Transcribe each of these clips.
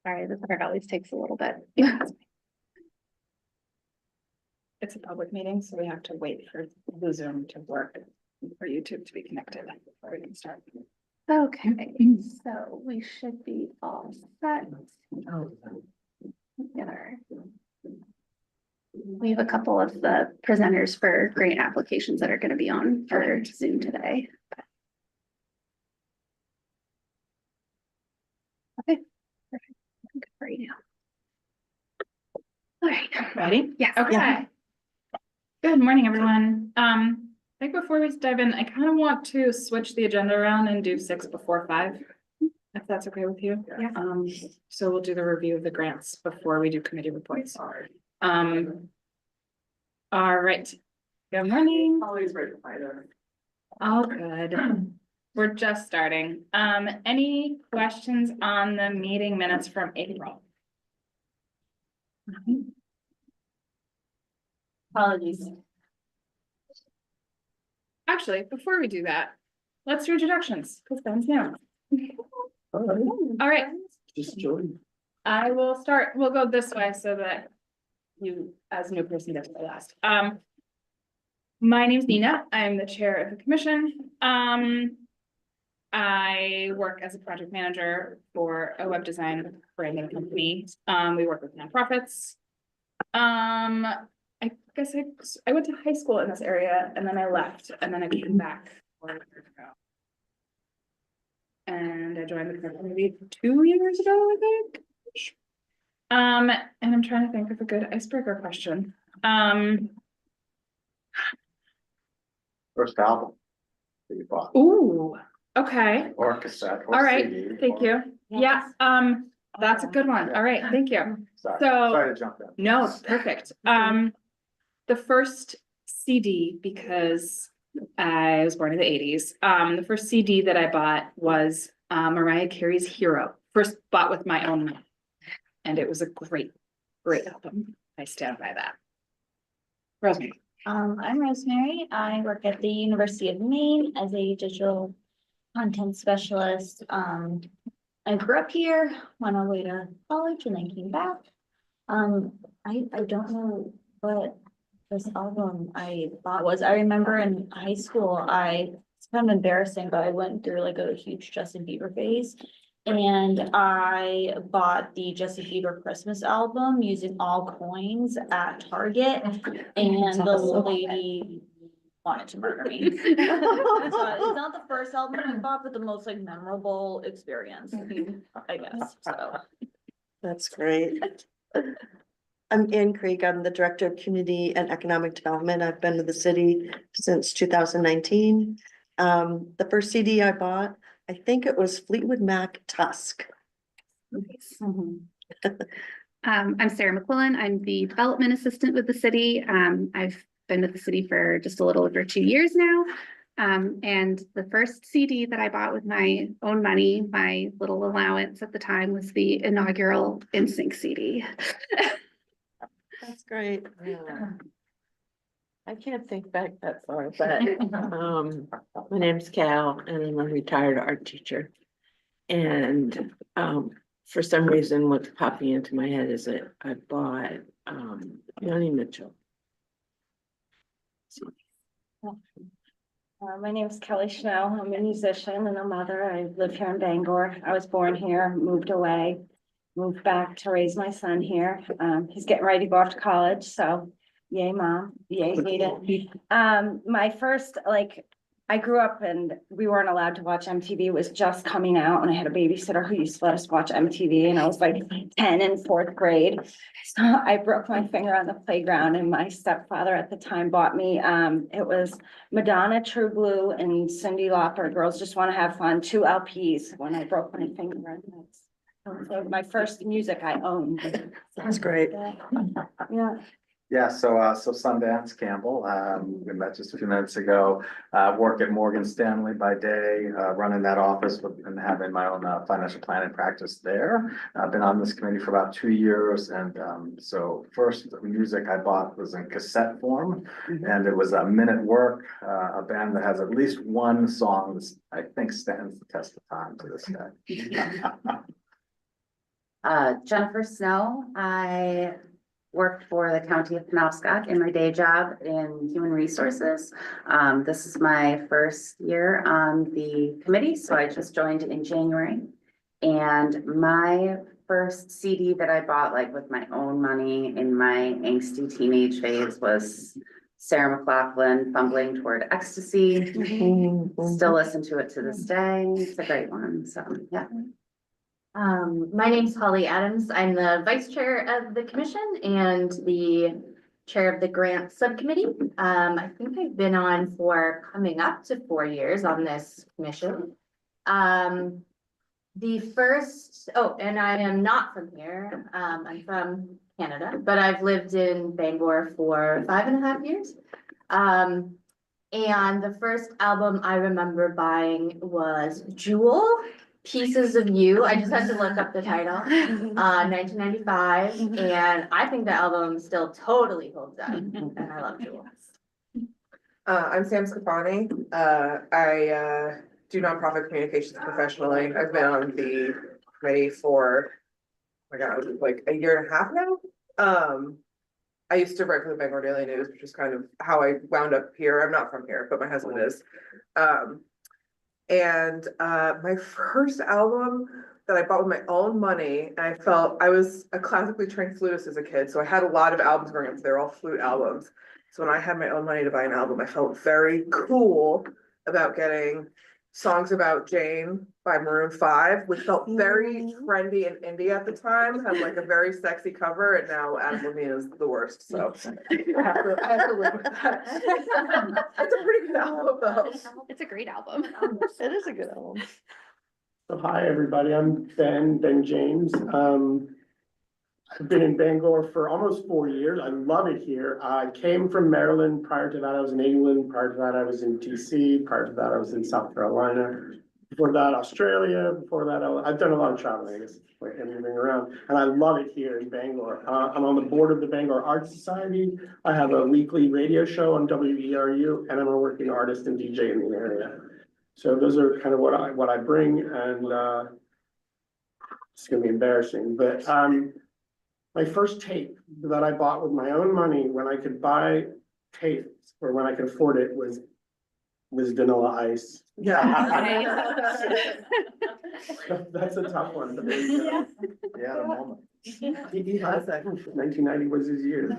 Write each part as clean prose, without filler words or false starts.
Sorry, the part always takes a little bit. It's a public meeting, so we have to wait for the Zoom to work for YouTube to be connected before we can start. Okay, so we should be all set together. We have a couple of the presenters for grant applications that are going to be on for Zoom today. Okay, perfect. Good for you now. All right, Ready? yes. Okay. Yeah. Good morning, everyone. I think before we dive in, I kind of want to switch the agenda around and do 6 before 5. If that's okay with you. Yeah. So we'll do the review of the grants before we do committee reports. All right. Good morning. Always right to find her. All good. We're just starting. Any questions on the meeting minutes from April? Apologies. Actually, before we do that, let's do introductions, because Ben's new. All right, Just join. I will start, we'll go this way so that you, as a new person, get to go last. My name's Nina, I'm the chair of the commission. I work as a project manager for a web design branding company. We work with nonprofits. I guess I went to high school in this area and then I left and then I came back 4 years ago. And I joined the company maybe 2 years ago, I think. And I'm trying to think of a good icebreaker question. First album that you bought, Ooh, okay. or cassette, or All right, CD, thank or- you. Yeah, that's a good one. All right, thank you. Sorry, So- sorry to jump in. No, perfect. The first CD, because I was born in the 80s, the first CD that I bought was Mariah Carey's Hero, first bought with my own money. And it was a great album. I stand by that. Rosemary. I'm Rosemary. I work at the University of Maine as a digital content specialist. I grew up here, went away to college and then came back. I don't know what this album I bought was. I remember in high school, it's kind of embarrassing, but I went through like a huge Justin Bieber phase. And I bought the Justin Bieber Christmas album using all coins at Target, and the lady wanted to murder me. It's not the first album I bought, but the most like memorable experience, I guess, so. That's great. I'm Ann Krieg. I'm the Director of Community and Economic Development. I've been to the city since 2019. The first CD I bought, I think it was Fleetwood Mac Tusk. I'm Sarah McQuillan. I'm the development assistant with the city. I've been with the city for just a little over 2 years now. And the first CD that I bought with my own money, my little allowance at the time, was the inaugural NSYNC CD. That's great. I can't think back that far, but my name's Cal and I'm a retired art teacher. And for some reason, what's popping into my head is that I bought Joni Mitchell. My name is Kelly Schnell. I'm a musician and a mother. I live here in Bangor. I was born here, moved away, moved back to raise my son here. He's getting ready to go off to college, so yay, mom, yay, hate it. My first, I grew up and we weren't allowed to watch MTV. It was just coming out and I had a babysitter who used to let us watch MTV and I was like 10 in 4th grade. So I broke my finger on the playground and my stepfather at the time bought me, it was Madonna, True Blue and Cyndi Lauper, Girls Just Want to Have Fun, 2 LPs when I broke my finger. So my first music I owned. That's great. Yeah. Yeah, so Sundance Campbell, we met just a few minutes ago, work at Morgan Stanley by day, running that office and having my own financial planning practice there. I've been on this committee for about 2 years, and so first music I bought was in cassette form, and it was Men at Work, a band that has at least one song that I think stands the test of time to this day. Jennifer Snow. I work for the County of Penobscot in my day job in human resources. This is my first year on the committee, so I just joined in January. And my first CD that I bought, like with my own money in my angsty teenage phase, was Sarah McLachlan, Fumbling Toward Ecstasy. Mhm. Still listen to it to this day. It's a great one, so, yeah. My name's Holly Adams. I'm the vice chair of the commission and the chair of the grant subcommittee. I think I've been on for coming up to 4 years on this commission. The first, oh, and I am not from here. I'm from Canada, but I've lived in Bangor for 5.5 years. And the first album I remember buying was Jewel, Pieces of You. I just had to look up the title, 1995, and I think the album still totally holds up, and I love Jewel. I'm Sam Scafani. I do nonprofit communications professionally. I've been on the committee for, oh my God, like 1.5 years now. I used to write for the Bangor Daily News, which is kind of how I wound up here. I'm not from here, but my husband is. And my first album that I bought with my own money, and I felt I was a classically trained flutist as a kid, so I had a lot of albums growing up. They're all flute albums. So when I had my own money to buy an album, I felt very cool about getting Songs About Jane by Maroon 5, which felt very trendy and indie at the time, had like a very sexy cover, and now Adam Levine is the worst, so I have to live with that. It's a pretty good album though. It's a great album. It is a good album. So hi, everybody. I'm Ben James. I've been in Bangor for almost 4 years. I love it here. I came from Maryland. Prior to that, I was in England. Prior to that, I was in DC. Prior to that, I was in South Carolina. Before that, Australia. Before that, I've done a lot of traveling, I guess, like everything around. And I love it here in Bangor. I'm on the board of the Bangor Art Society. I have a weekly radio show on WERU, and I'm a working artist and DJ in the area. So those are kind of what I bring, and it's gonna be embarrassing, but my first tape that I bought with my own money when I could buy tapes or when I could afford it was Vanilla Ice. Yeah. That's a tough one. But there you go. Yeah, the moment. He has that. 1990 was his year.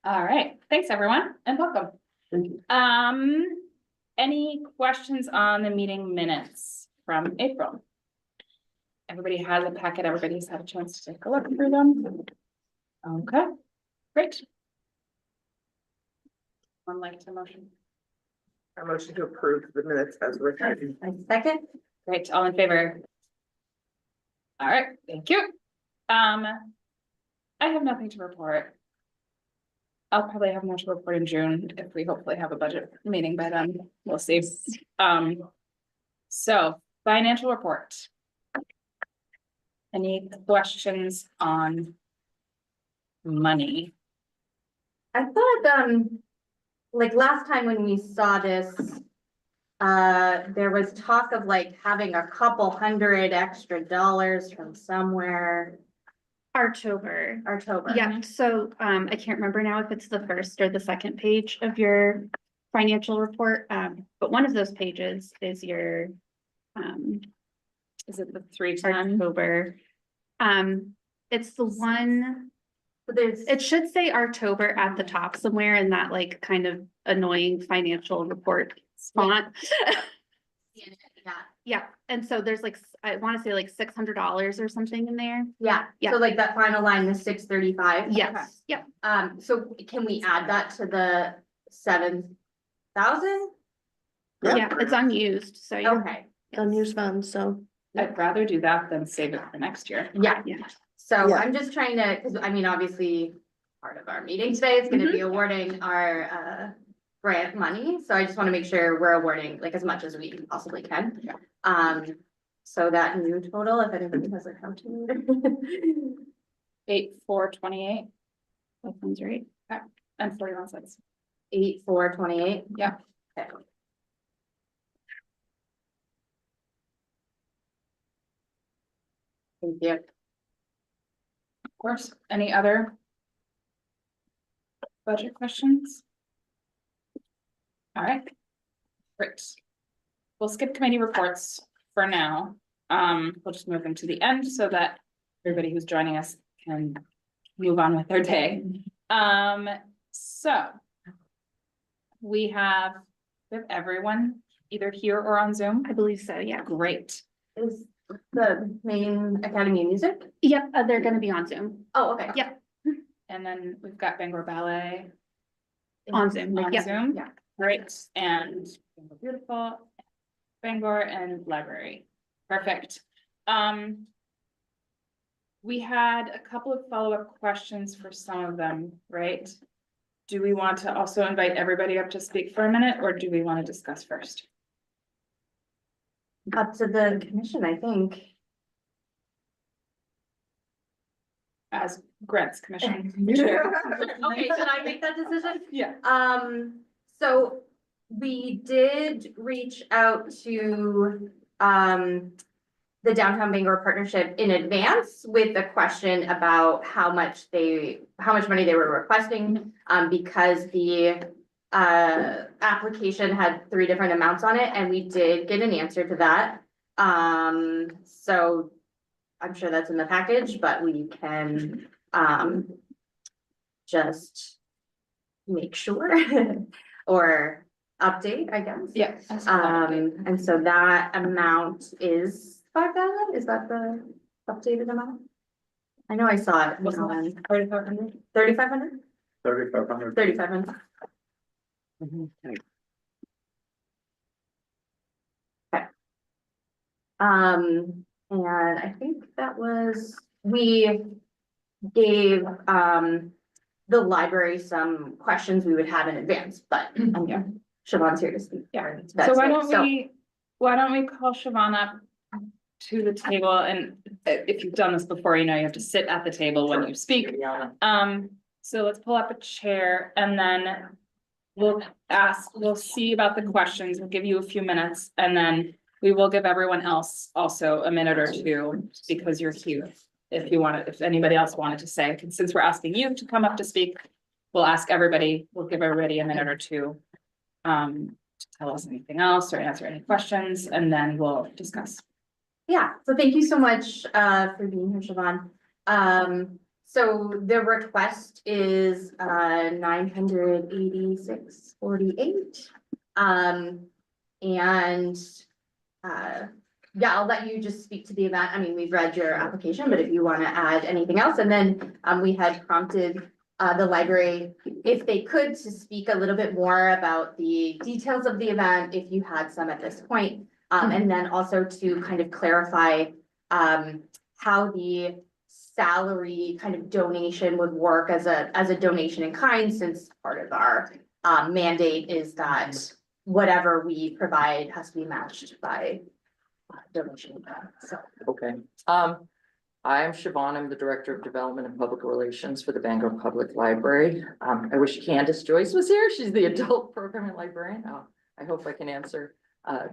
All right, thanks, everyone, and welcome. Thank you. Any questions on the meeting minutes from April? Everybody has a packet, everybody's had a chance to take a look through them. Okay, great. One like to motion. I motion to approve the minutes as written. Second? Great, all in favor? All right, thank you. I have nothing to report. I'll probably have more to report in June if we hopefully have a budget meeting by then. We'll see. So financial report. Any questions on money? I thought, like last time when we saw this, there was talk of like having a couple hundred extra dollars from somewhere. October. October. Yeah, so I can't remember now if it's the first or the second page of your financial report. But one of those pages is your Is it the 310? October. It's the one, So there's, it should say October at the top somewhere in that like kind of annoying financial report font. Yeah, and so there's like, I want to say like $600 or something in there. yeah, Yeah. so like that final line, the 635. Yes, yep. So can we add that to the 7,000? Yeah, it's unused, so. you- Okay, Unused funds, so. I'd rather do that than save it for next year. yeah, Yeah. so Yeah. I'm just trying to, because I mean, obviously, part of our meeting today is gonna be awarding our grant money, so I just want to make sure we're awarding like as much as we possibly can. Yeah. So that new total, if anybody has a calculator. 8,428 That sounds right. and 41 cents. 8,428. Yeah. Okay. Thank you. Of course, any other budget questions? All right, great. We'll skip committee reports for now. We'll just move them to the end so that everybody who's joining us can move on with their day. So we have everyone either here or on Zoom. I believe so, yeah. Great. Is the main Academy of Music? Yep, they're gonna be on Zoom, Oh, okay. Yeah. And then we've got Bangor Ballet on Zoom, on yeah. Zoom. Yeah. Great, and Bangor Beautiful, Bangor and Library. Perfect. We had a couple of follow-up questions for some of them, right? Do we want to also invite everybody up to speak for a minute, or do we want to discuss first? Up to the commission, I think. As grants commission. Okay, should I make that decision? Yeah. So we did reach out to, the Downtown Bangor Partnership in advance with a question about how much money they were requesting, because the application had 3 different amounts on it, and we did get an answer to that. So I'm sure that's in the package, but we can, just make sure or update, I guess. Yeah. And so that amount is 5,000, is that the updated amount? I know I saw it. Wasn't on that 3,500? 3,500? 3,500. 3,500. Okay. And I think that was, we gave, the library some questions we would have in advance, but Yeah. Siobhan's here to speak. Yeah. That's So why it. don't we call Siobhan up to the table, and if you've done this before, you know, you have to sit at the table when you speak. So let's pull up a chair and then we'll see about the questions. We'll give you a few minutes and then we will give everyone else also a minute or two because you're here. If anybody else wanted to say, since we're asking you to come up to speak, we'll give everybody a minute or two. To tell us anything else or answer any questions, and then we'll discuss. Yeah, so thank you so much for being here, Siobhan. So the request is 986.48. Yeah, I'll let you just speak to the event. I mean, we've read your application, but if you want to add anything else, and then we had prompted the library, if they could, to speak a little bit more about the details of the event, if you had some at this point. And then also to kind of clarify how the salary kind of donation would work as a donation in kind, since part of our mandate is that whatever we provide has to be matched by donation. So. Okay, I am Siobhan. I'm the Director of Development and Public Relations for the Bangor Public Library. I wish Candace Joyce was here. She's the adult programming librarian. I hope I can answer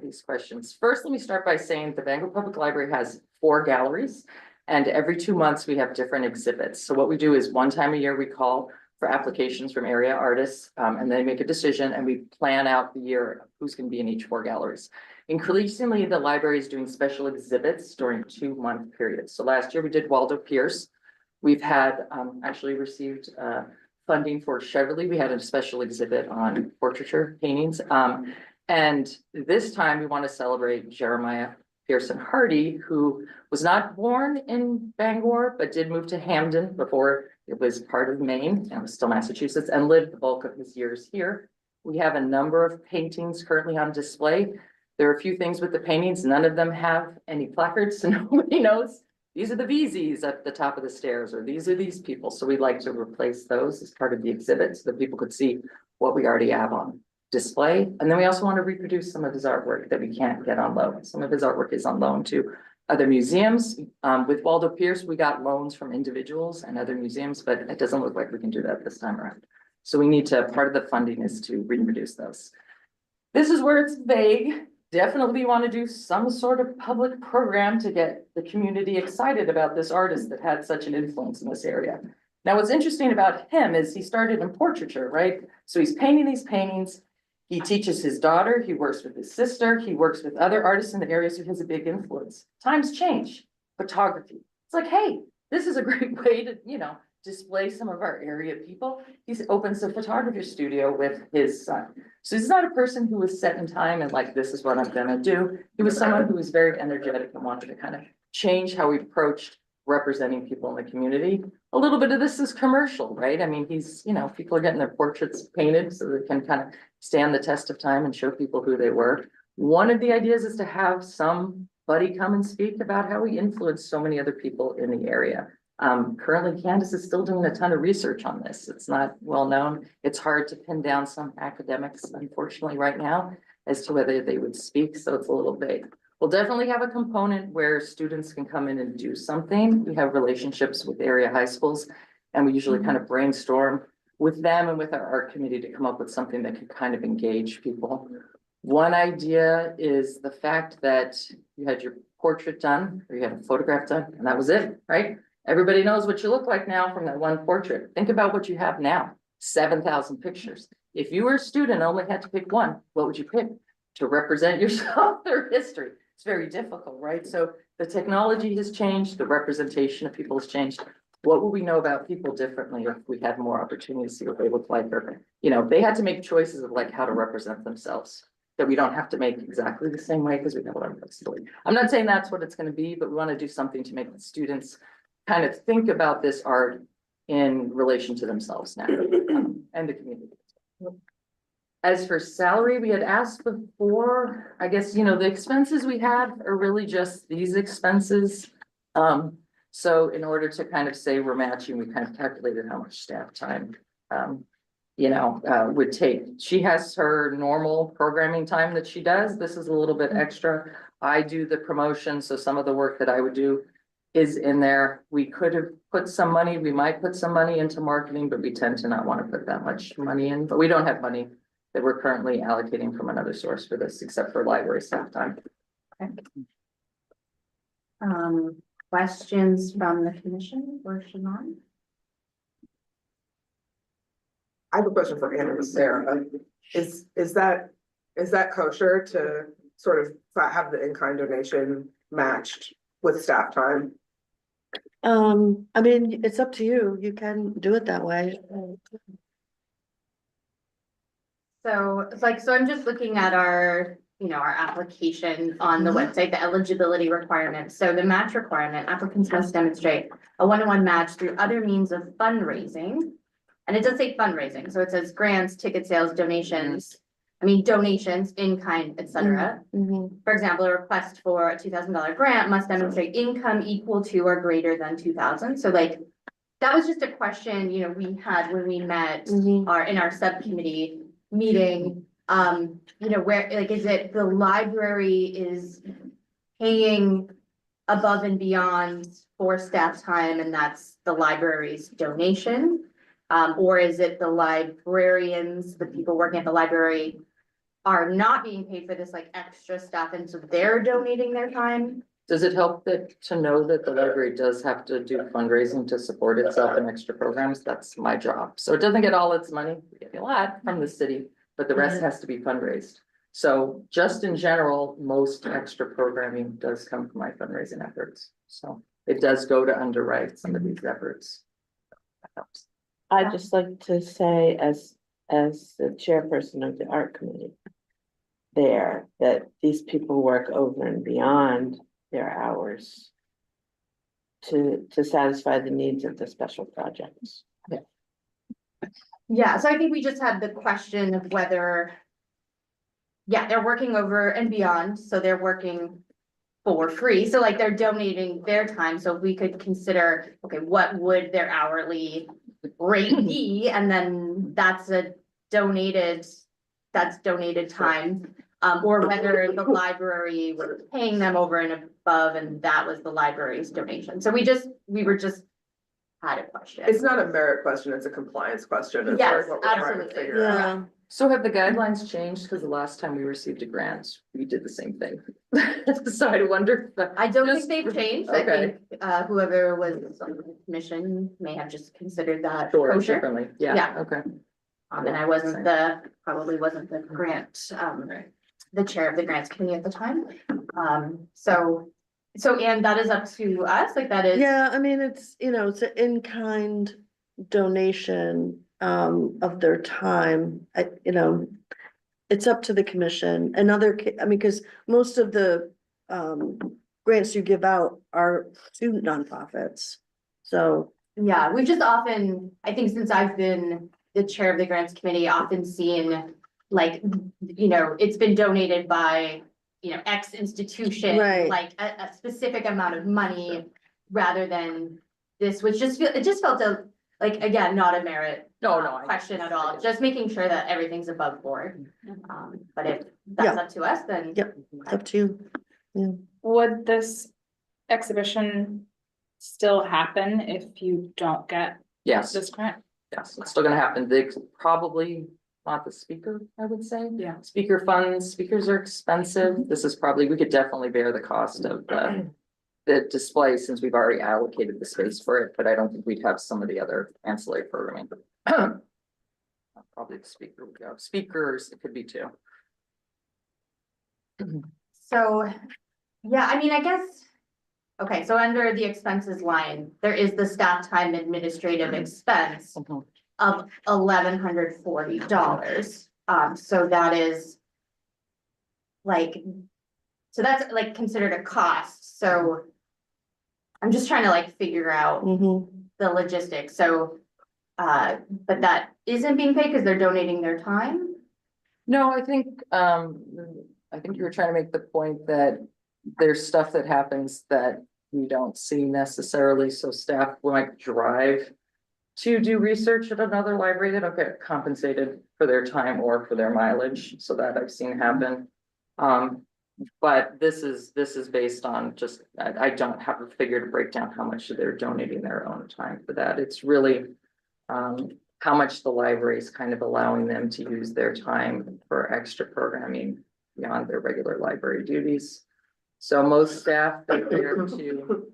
these questions. First, let me start by saying the Bangor Public Library has 4 galleries, and every 2 months we have different exhibits. So what we do is one time a year we call for applications from area artists, and they make a decision and we plan out the year of who's going to be in each 4 galleries. Increasingly, the library is doing special exhibits during 2-month periods. So last year we did Waldo Pierce. We've had actually received funding for Cheverly. We had a special exhibit on portraiture paintings. And this time we want to celebrate Jeremiah Pearson Hardy, who was not born in Bangor, but did move to Hamden before it was part of Maine and was still Massachusetts, and lived the bulk of his years here. We have a number of paintings currently on display. There are a few things with the paintings. None of them have any placards, so nobody knows. These are the VZs at the top of the stairs, or these are these people. So we'd like to replace those as part of the exhibit so that people could see what we already have on display. And then we also want to reproduce some of his artwork that we can't get on loan. Some of his artwork is on loan to other museums. With Waldo Pierce, we got loans from individuals and other museums, but it doesn't look like we can do that this time around. So we need to, part of the funding is to reproduce those. This is where it's vague. definitely want to do some sort of public program to get the community excited about this artist that had such an influence in this area. Now, what's interesting about him is he started in portraiture, right? So he's painting these paintings. He teaches his daughter, he works with his sister, he works with other artists in the area, so he has a big influence. Times change, photography. It's like, hey, this is a great way to, display some of our area people. He opens a photography studio with his son. So he's not a person who was set in time and like, this is what I'm gonna do. He was someone who was very energetic and wanted to kind of change how we approached representing people in the community. A little bit of this is commercial, right? I mean, people are getting their portraits painted so they can kind of stand the test of time and show people who they were. One of the ideas is to have somebody come and speak about how he influenced so many other people in the area. Currently Candace is still doing a ton of research on this. It's not well known. It's hard to pin down some academics, unfortunately, right now as to whether they would speak, so it's a little vague. We'll definitely have a component where students can come in and do something. We have relationships with area high schools, and we usually kind of brainstorm with them and with our art committee to come up with something that can kind of engage people. One idea is the fact that you had your portrait done, or you had a photograph done, and that was it, right? Everybody knows what you look like now from that one portrait. Think about what you have now, 7,000 pictures. If you were a student and only had to pick one, what would you pick to represent yourself through history? It's very difficult, right? So the technology has changed, the representation of people has changed. What would we know about people differently if we had more opportunity to see what they look like? Or, they had to make choices of like how to represent themselves that we don't have to make exactly the same way because we have a lot of flexibility. I'm not saying that's what it's going to be, but we want to do something to make the students kind of think about this art in relation to themselves now and the community. As for salary, we had asked before, I guess, the expenses we have are really just these expenses. So in order to kind of say we're matching, we kind of calculated how much staff time, would take. She has her normal programming time that she does. This is a little bit extra. I do the promotion, so some of the work that I would do is in there. We could have put some money, we might put some money into marketing, but we tend to not want to put that much money in, but we don't have money that we're currently allocating from another source for this, except for library staff time. Questions from the commission or Siobhan? I have a question for Anna and Sarah. Is that kosher to sort of have the in-kind donation matched with staff time? I mean, it's up to you. You can do it that way. So I'm just looking at our application on the website, the eligibility requirements. So the match requirement, applicants must demonstrate a one-to-one match through other means of fundraising. And it does say fundraising, so it says grants, ticket sales, donations, donations, in kind, etc. For example, a request for a $2,000 grant must demonstrate income equal to or greater than 2,000. So that was just a question, we had when we met in our subcommittee meeting. Where, is it the library is paying above and beyond for staff time and that's the library's donation? Or is it the librarians, the people working at the library are not being paid for this extra stuff and so they're donating their time? Does it help to know that the library does have to do fundraising to support itself in extra programs? That's my job. So it doesn't get all its money, we get a lot from the city, but the rest has to be fundraised. So just in general, most extra programming does come from my fundraising efforts. So it does go to underwrite some of these efforts. That helps. I'd just like to say as the chairperson of the art committee there, that these people work over and beyond their hours to satisfy the needs of the special projects. Yeah, so I think we just had the question of whether, they're working over and beyond, so they're working for free. So they're donating their time. So if we could consider, okay, what would their hourly rate be? And then that's donated time. Or whether the library was paying them over and above and that was the library's donation. So we were just had a question. It's not a merit question, it's a compliance question. As far as Yes, what we're trying to absolutely. figure out. So have the guidelines changed? Because the last time we received a grant, we did the same thing. So I wonder. I don't Just- think they've changed. I Okay. think, whoever was on the commission may have just considered that Sure, kosher. differently, yeah, Yeah. okay. And I probably wasn't the grant, the chair of the grants committee at the time. And that is up to us, like that is. Yeah, I mean, it's, it's an in-kind donation of their time. It's up to the commission. Because most of the grants you give out are to nonprofits. So, Yeah, we've just often, I think since I've been the chair of the grants committee, often seen like, it's been donated by, X institution, Right. like a specific amount of money rather than this, which it just felt like, again, not a merit No, I- question at all, just making sure that everything's above board. But if that's Yeah. up to us, then. Yep. it's up to you. Would this exhibition still happen if you don't get Yes, this grant? yes, it's still gonna happen. They probably not the speaker, I would say. Yeah. Speaker funds, speakers are expensive. This is probably, we could definitely bear the cost of the display since we've already allocated the space for it, but I don't think we'd have some of the other ancillary programming. Probably the speaker would go. Speakers, it could be too. So, yeah, I mean, I guess. Okay, so under the expenses line, there is the staff time administrative expense of $1,140. So that is. So that's like considered a cost, so. I'm just trying to like figure out Mhm. the logistics, so. But that isn't being paid because they're donating their time? No, I think you were trying to make the point that there's stuff that happens that we don't see necessarily, so staff might drive to do research at another library that don't get compensated for their time or for their mileage, so that I've seen happen. But this is based on just, I don't have a figure to break down how much they're donating their own time for that. It's really how much the library is kind of allowing them to use their time for extra programming beyond their regular library duties. So most staff, they're there to,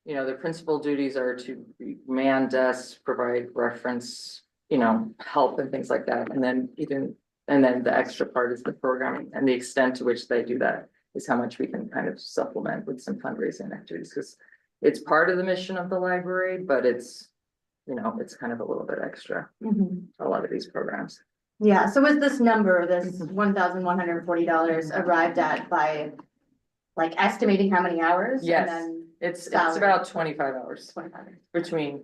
their principal duties are to man desks, provide reference, help and things like that. And then the extra part is the programming, and the extent to which they do that is how much we can kind of supplement with some fundraising activities, because it's part of the mission of the library, but it's kind of a little bit extra, a lot of these programs. Yeah, so was this number, this $1,140 arrived at by like estimating how many hours? Yes. And then It's salary. about 25 hours 25 hours. between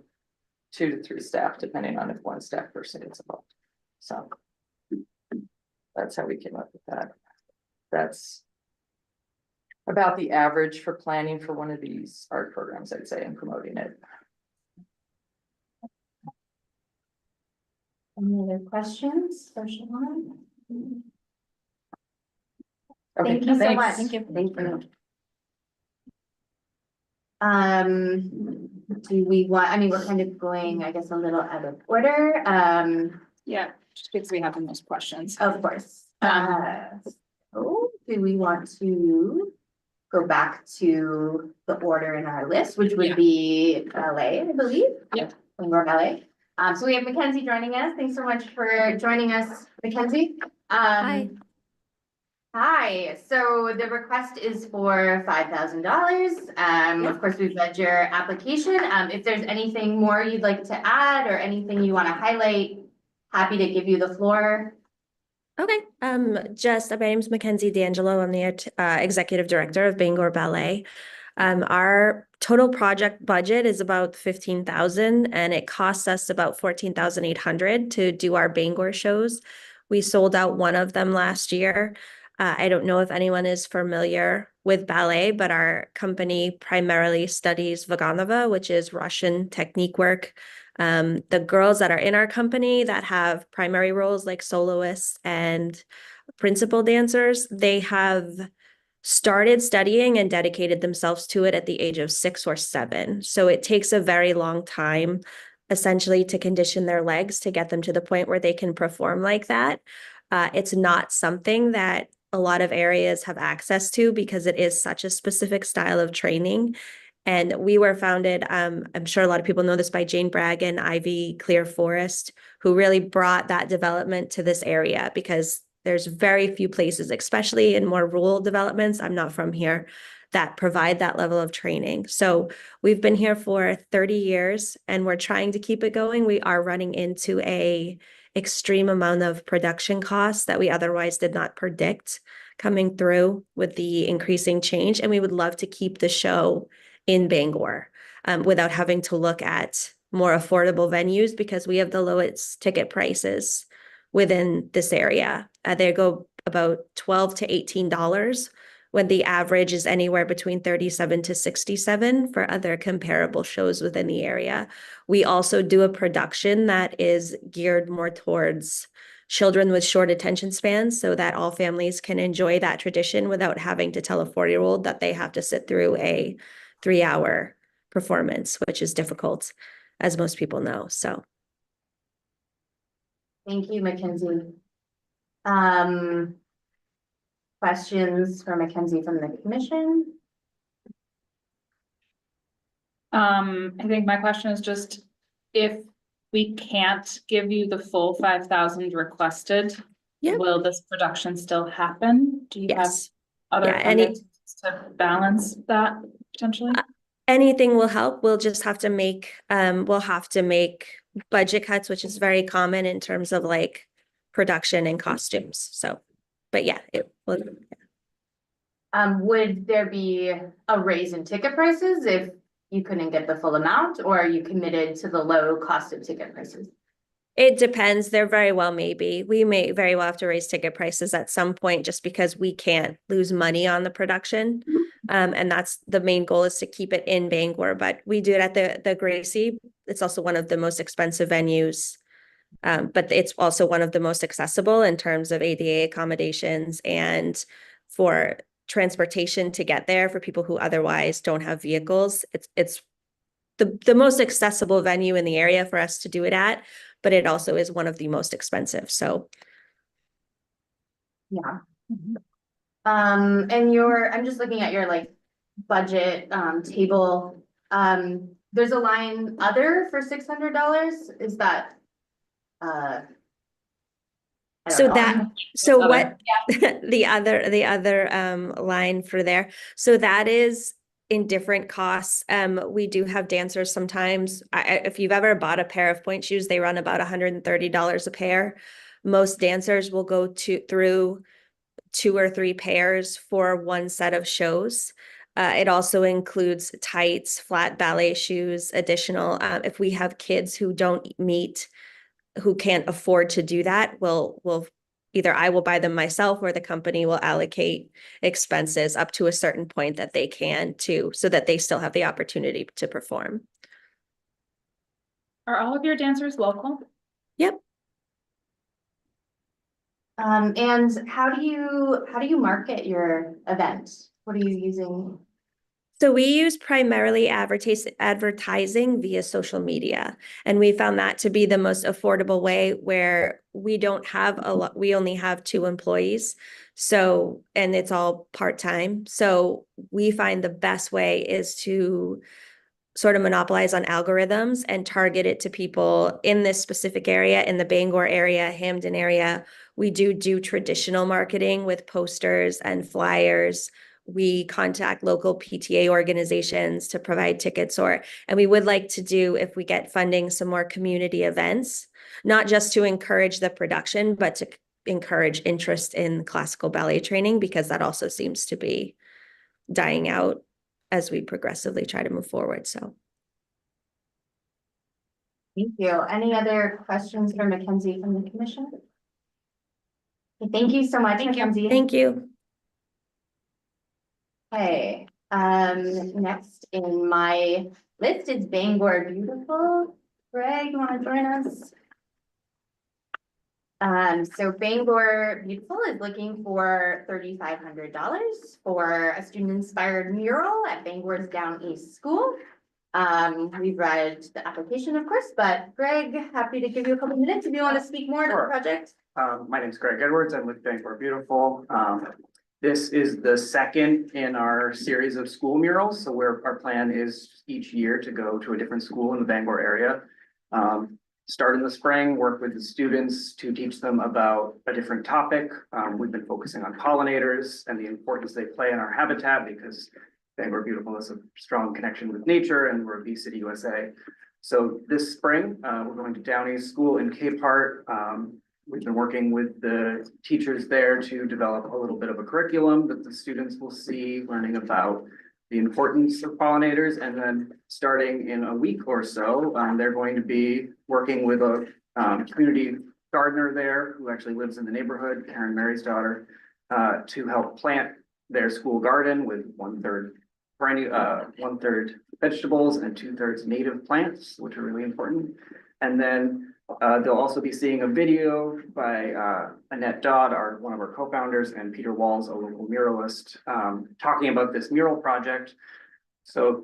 2 to 3 staff, depending on if one staff person gets involved. So that's how we came up with that. That's about the average for planning for one of these art programs, I'd say, and promoting it. Any other questions for Siobhan? Okay, Thank you so thanks. much. Thank you. Thank you. Do we want, I mean, we're kind of going, I guess, a little out of order, Yeah, just because we have the most questions. of course. So do we want to go back to the order in our list, which would Yeah. be LA, I believe? Yep. Bangor LA. So we have Mackenzie joining us. Thanks so much for joining us, Mackenzie. Hi. Hi, so the request is for $5,000. Of course, we've read your application. If there's anything more you'd like to add or anything you want to highlight, happy to give you the floor. Okay, my name's Mackenzie D'Angelo. I'm the executive director of Bangor Ballet. Our total project budget is about 15,000, and it costs us about 14,800 to do our Bangor shows. We sold out one of them last year. I don't know if anyone is familiar with ballet, but our company primarily studies Vaganova, which is Russian technique work. The girls that are in our company that have primary roles like soloists and principal dancers, they have started studying and dedicated themselves to it at the age of 6 or 7. So it takes a very long time, essentially, to condition their legs to get them to the point where they can perform like that. It's not something that a lot of areas have access to because it is such a specific style of training. And we were founded, I'm sure a lot of people know this, by Jane Bragg and Ivy Clear Forest, who really brought that development to this area because there's very few places, especially in more rural developments, I'm not from here, that provide that level of training. So we've been here for 30 years and we're trying to keep it going. We are running into a extreme amount of production costs that we otherwise did not predict coming through with the increasing change. And we would love to keep the show in Bangor without having to look at more affordable venues because we have the lowest ticket prices within this area. They go about $12 to $18 when the average is anywhere between 37 to 67 for other comparable shows within the area. We also do a production that is geared more towards children with short attention spans so that all families can enjoy that tradition without having to tell a 4-year-old that they have to sit through a 3-hour performance, which is difficult, as most people know. So. Thank you, Mackenzie. Questions for Mackenzie from the commission? I think my question is just if we can't give you the full 5,000 requested, Yep. will this production still happen? Do you have Yes. other Yeah, any- funding to balance that potentially? Anything will help. We'll just have to make, budget cuts, which is very common in terms of like production and costumes. So, but yeah, it will. Would there be a raise in ticket prices if you couldn't get the full amount, or are you committed to the low cost of ticket prices? It depends. There very well may be. We may very well have to raise ticket prices at some point just because we can't lose money on the production. And that's the main goal, is to keep it in Bangor, but we do it at the Gracie. It's also one of the most expensive venues. But it's also one of the most accessible in terms of ADA accommodations and for transportation to get there for people who otherwise don't have vehicles. It's the most accessible venue in the area for us to do it at, but it also is one of the most expensive. So. Yeah. And I'm just looking at your like budget table. There's a line other for $600. Is that I don't So know. that, so Other. what, the other line for there, so that is in different costs. We do have dancers sometimes. If you've ever bought a pair of point shoes, they run about $130 a pair. Most dancers will go through 2 or 3 pairs for one set of shows. It also includes tights, flat ballet shoes, additional, if we have kids who can't afford to do that, we'll either I will buy them myself or the company will allocate expenses up to a certain point that they can too, so that they still have the opportunity to perform. Are all of your dancers local? Yep. And how do you market your event? What are you using? So we use primarily advertising via social media, and we found that to be the most affordable way, where we don't have a lot, we only have 2 employees. So, and it's all part-time. So we find the best way is to sort of monopolize on algorithms and target it to people in this specific area, in the Bangor area, Hamden area. We do traditional marketing with posters and flyers. We contact local PTA organizations to provide tickets, and we would like to do, if we get funding, some more community events, not just to encourage the production, but to encourage interest in classical ballet training, because that also seems to be dying out as we progressively try to move forward. So. Thank you. Any other questions for Mackenzie from the commission? Okay, thank you so much, Mackenzie. Thank you. Okay, next in my list is Bangor Beautiful. Greg, you want to join us? So Bangor Beautiful is looking for $3,500 for a student-inspired mural at Bangor's Down East School. We've read the application, of course, but Greg, happy to give you a couple minutes if you want to speak more to the Sure. project. My name is Greg Edwards. I'm with Bangor Beautiful. This is the second in our series of school murals. So our plan is each year to go to a different school in the Bangor area. Start in the spring, work with the students to teach them about a different topic. We've been focusing on pollinators and the importance they play in our habitat because Bangor Beautiful has a strong connection with nature and we're Bee City, USA. So this spring, we're going to Downey School in Cape Heart. We've been working with the teachers there to develop a little bit of a curriculum that the students will see, learning about the importance of pollinators. And then starting in a week or so, they're going to be working with a community gardener there who actually lives in the neighborhood, Karen Mary's daughter, to help plant their school garden with 1/3 1/3 vegetables and 2/3 native plants, which are really important. And then they'll also be seeing a video by Annette Dodd, one of our co-founders, and Peter Walls, a local muralist, talking about this mural project. So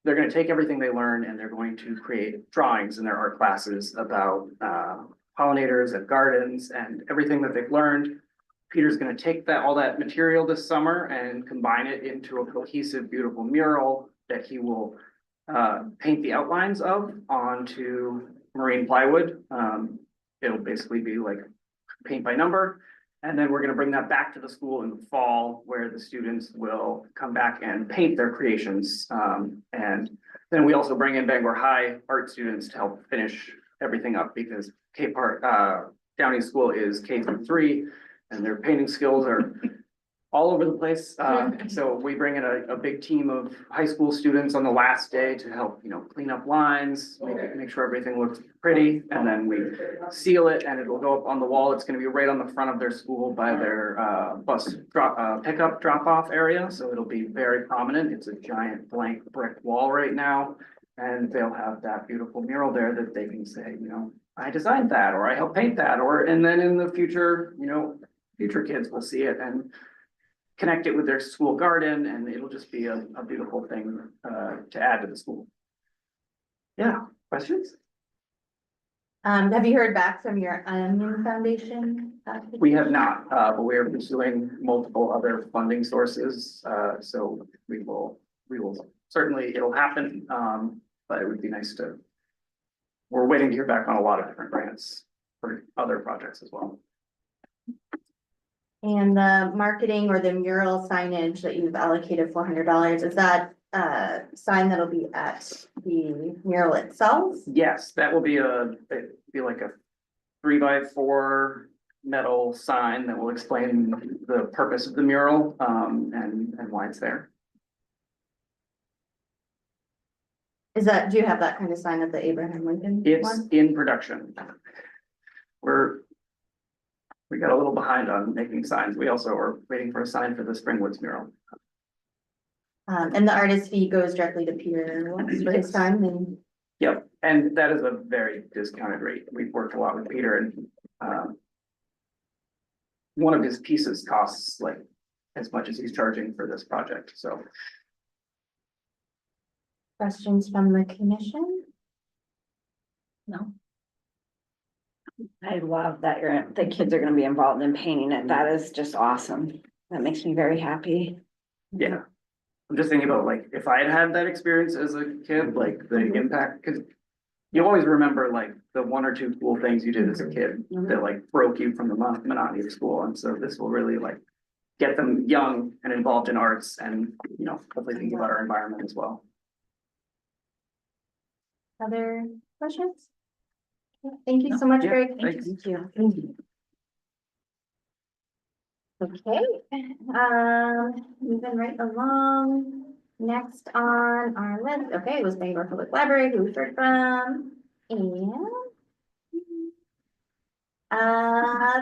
they're going to take everything they learn and they're going to create drawings in their art classes about pollinators and gardens and everything that they've learned. Peter's going to take all that material this summer and combine it into a cohesive, beautiful mural that he will paint the outlines of onto marine plywood. It'll basically be like paint by number. And then we're going to bring that back to the school in the fall where the students will come back and paint their creations. And then we also bring in Bangor High art students to help finish everything up because Cape Heart, Downey School is K-3 and their painting skills are all over the place. So we bring in a big team of high school students on the last day to help, clean up lines, make sure everything looks pretty. And then we seal it and it'll go up on the wall. It's gonna be right on the front of their school by their bus pickup drop off area. So it'll be very prominent. It's a giant blank brick wall right now. And they'll have that beautiful mural there that they can say, I designed that, or I helped paint that, and then in the future, future kids will see it and connect it with their school garden, and it'll just be a beautiful thing to add to the school. Yeah, questions? Have you heard back from your Onion Foundation? We have not, but we are pursuing multiple other funding sources, so we will certainly, it'll happen, but it would be nice we're waiting to hear back on a lot of different grants for other projects as well. And the marketing or the mural signage that you've allocated $400, is that a sign that'll be at the mural itself? Yes, that will be like a 3x4 metal sign that will explain the purpose of the mural, and why it's there. Do you have that kind of sign at the Abraham Lincoln It's one? in production. We got a little behind on making signs. We also are waiting for a sign for the Springwoods mural. And the artist fee goes directly to Peter Walls for his time and. Yep, and that is a very discounted rate. We've worked a lot with Peter and one of his pieces costs like as much as he's charging for this project, so. Questions from the commission? No. I love that the kids are gonna be involved in painting it. That is just awesome. That makes me very happy. Yeah, I'm just thinking about like, if I had had that experience as a kid, like the impact, because you always remember like the 1 or 2 cool things you did as a kid that like broke you from the monotony of school. And so this will really like get them young and involved in arts and, hopefully thinking about our environment as well. Other questions? Thank you so much, Yeah, Greg. thanks. Thank you. Okay, moving right along. Next on our list, okay, was Bangor Public Library, who we heard from, and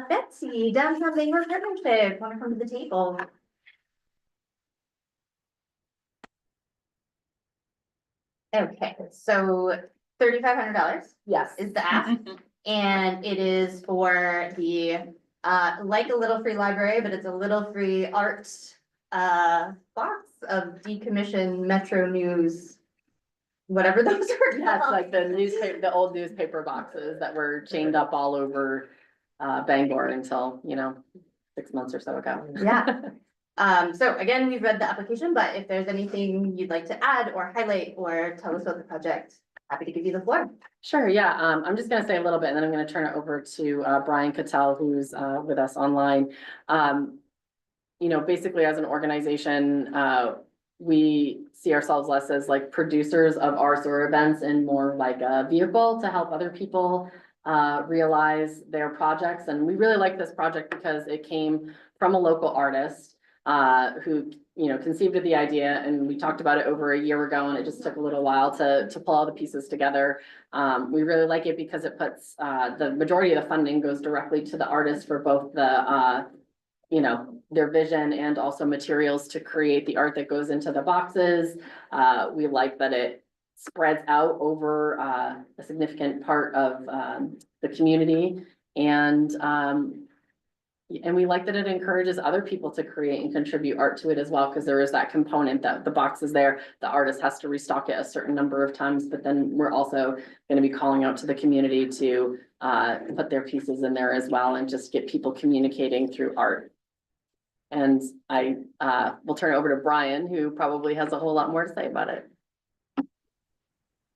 Betsy, Downtown Bangor Partnership, want to come to the table? Okay, so $3,500. Yes. Is the ask, and it is for the, like a Little Free Library, but it's a Little Free Art, box of decommissioned Metro News whatever those are. That's called. like the newspaper, the old newspaper boxes that were chained up all over Bangor until, 6 months or so ago. Yeah. So again, we've read the application, but if there's anything you'd like to add or highlight or tell us about the project, happy to give you the floor. Sure, yeah, I'm just gonna say a little bit, and then I'm gonna turn it over to Brian Cattell, who's with us online. Basically as an organization, we see ourselves less as like producers of arts or events and more like a vehicle to help other people realize their projects. And we really like this project because it came from a local artist who, conceived of the idea, and we talked about it over a year ago, and it just took a little while to pull all the pieces together. We really like it because it puts the majority of the funding goes directly to the artist for both the their vision and also materials to create the art that goes into the boxes. We like that it spreads out over a significant part of the community, and we like that it encourages other people to create and contribute art to it as well, because there is that component that the box is there, the artist has to restock it a certain number of times, but then we're also going to be calling out to the community to put their pieces in there as well and just get people communicating through art. And I will turn it over to Brian, who probably has a whole lot more to say about it.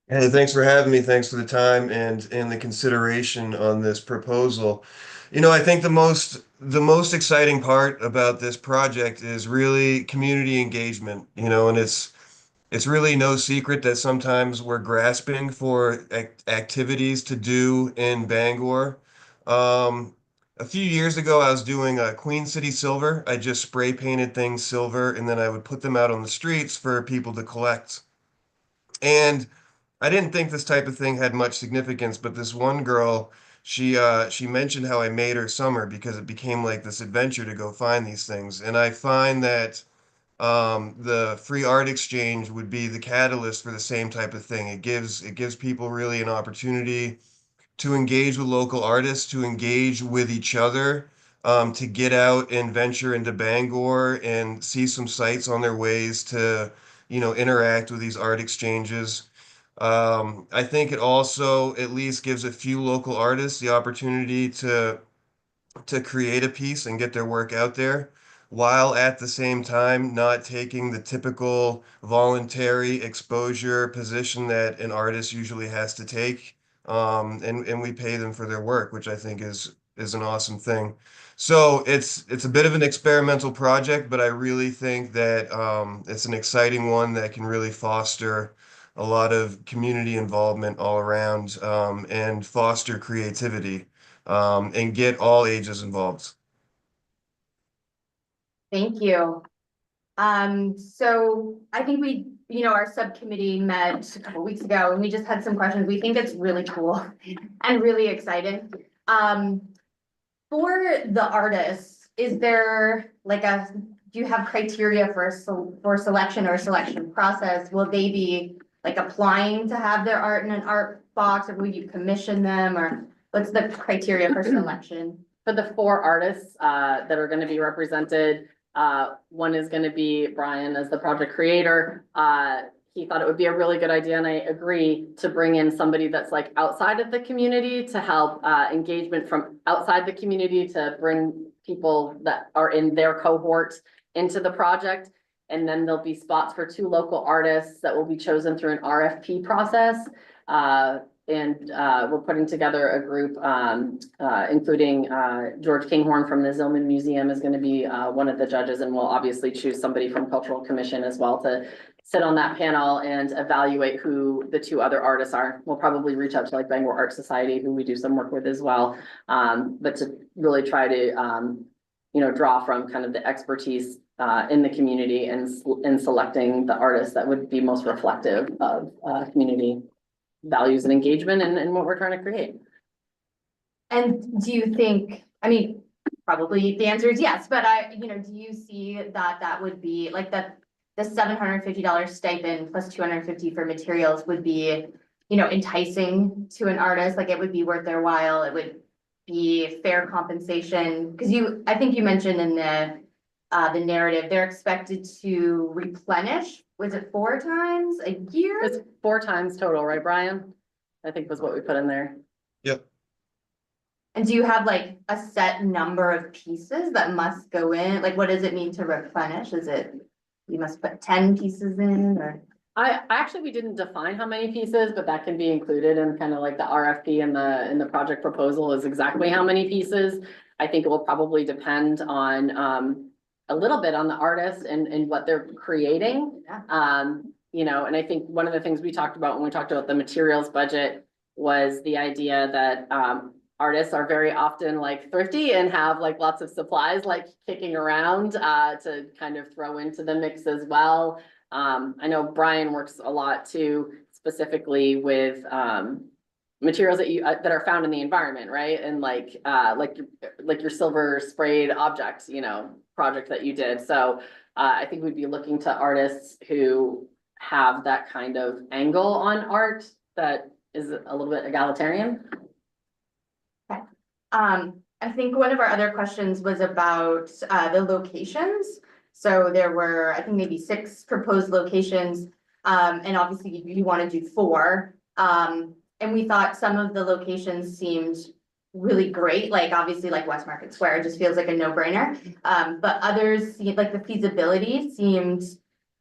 Hey, thanks for having me. Thanks for the time and the consideration on this proposal. I think the most exciting part about this project is really community engagement, and it's really no secret that sometimes we're grasping for activities to do in Bangor. A few years ago, I was doing Queen City Silver. I just spray painted things silver, and then I would put them out on the streets for people to collect. And I didn't think this type of thing had much significance, but this one girl, she mentioned how I made her summer because it became like this adventure to go find these things. And I find that the free art exchange would be the catalyst for the same type of thing. It gives people really an opportunity to engage with local artists, to engage with each other, to get out and venture into Bangor and see some sights on their ways to, interact with these art exchanges. I think it also at least gives a few local artists the opportunity to create a piece and get their work out there, while at the same time not taking the typical voluntary exposure position that an artist usually has to take. And we pay them for their work, which I think is an awesome thing. So it's a bit of an experimental project, but I really think that it's an exciting one that can really foster a lot of community involvement all around, and foster creativity, and get all ages involved. Thank you. So I think our subcommittee met a couple weeks ago and we just had some questions. We think it's really cool and really exciting. For the artists, is there do you have criteria for selection or selection process? Will they be applying to have their art in an art box, or will you commission them, or what's the criteria for selection? For the 4 artists that are going to be represented, one is going to be Brian as the project creator. He thought it would be a really good idea, and I agree, to bring in somebody that's outside of the community to help engagement from outside the community, to bring people that are in their cohort into the project. And then there'll be spots for 2 local artists that will be chosen through an RFP process. We're putting together a group, including George Kinghorn from the Zillman Museum is going to be one of the judges, and we'll obviously choose somebody from Cultural Commission as well to sit on that panel and evaluate who the 2 other artists are. We'll probably reach out to Bangor Art Society, who we do some work with as well, but to really try to draw from kind of the expertise in the community and selecting the artists that would be most reflective of community values and engagement and what we're trying to create. And do you think, probably the answer is yes, but do you see that would be the $750 stipend plus $250 for materials would be, enticing to an artist? It would be worth their while, it would be fair compensation? Because I think you mentioned in the narrative, they're expected to replenish, was it 4 times a year? It's 4 times total, right, Brian? I think was what we put in there. Yep. And do you have like a set number of pieces that must go in? Like, what does it mean to replenish? Is it, you must put 10 pieces in or? Actually, we didn't define how many pieces, but that can be included in kind of like the RFP and the project proposal is exactly how many pieces. I think it will probably depend on, a little bit on the artist and what they're creating. You know, and I think one of the things we talked about when we talked about the materials budget was the idea that, artists are very often like thrifty and have like lots of supplies like kicking around, to kind of throw into the mix as well. I know Brian works a lot too, specifically with, materials that that are found in the environment, right? And like your silver sprayed objects, you know, project that you did. So, I think we'd be looking to artists who have that kind of angle on art that is a little bit egalitarian. Okay. I think one of our other questions was about the locations. So there were, I think, maybe 6 proposed locations. And obviously you want to do 4. And we thought some of the locations seemed really great, like obviously like West Market Square just feels like a no-brainer. But others, like the feasibility seemed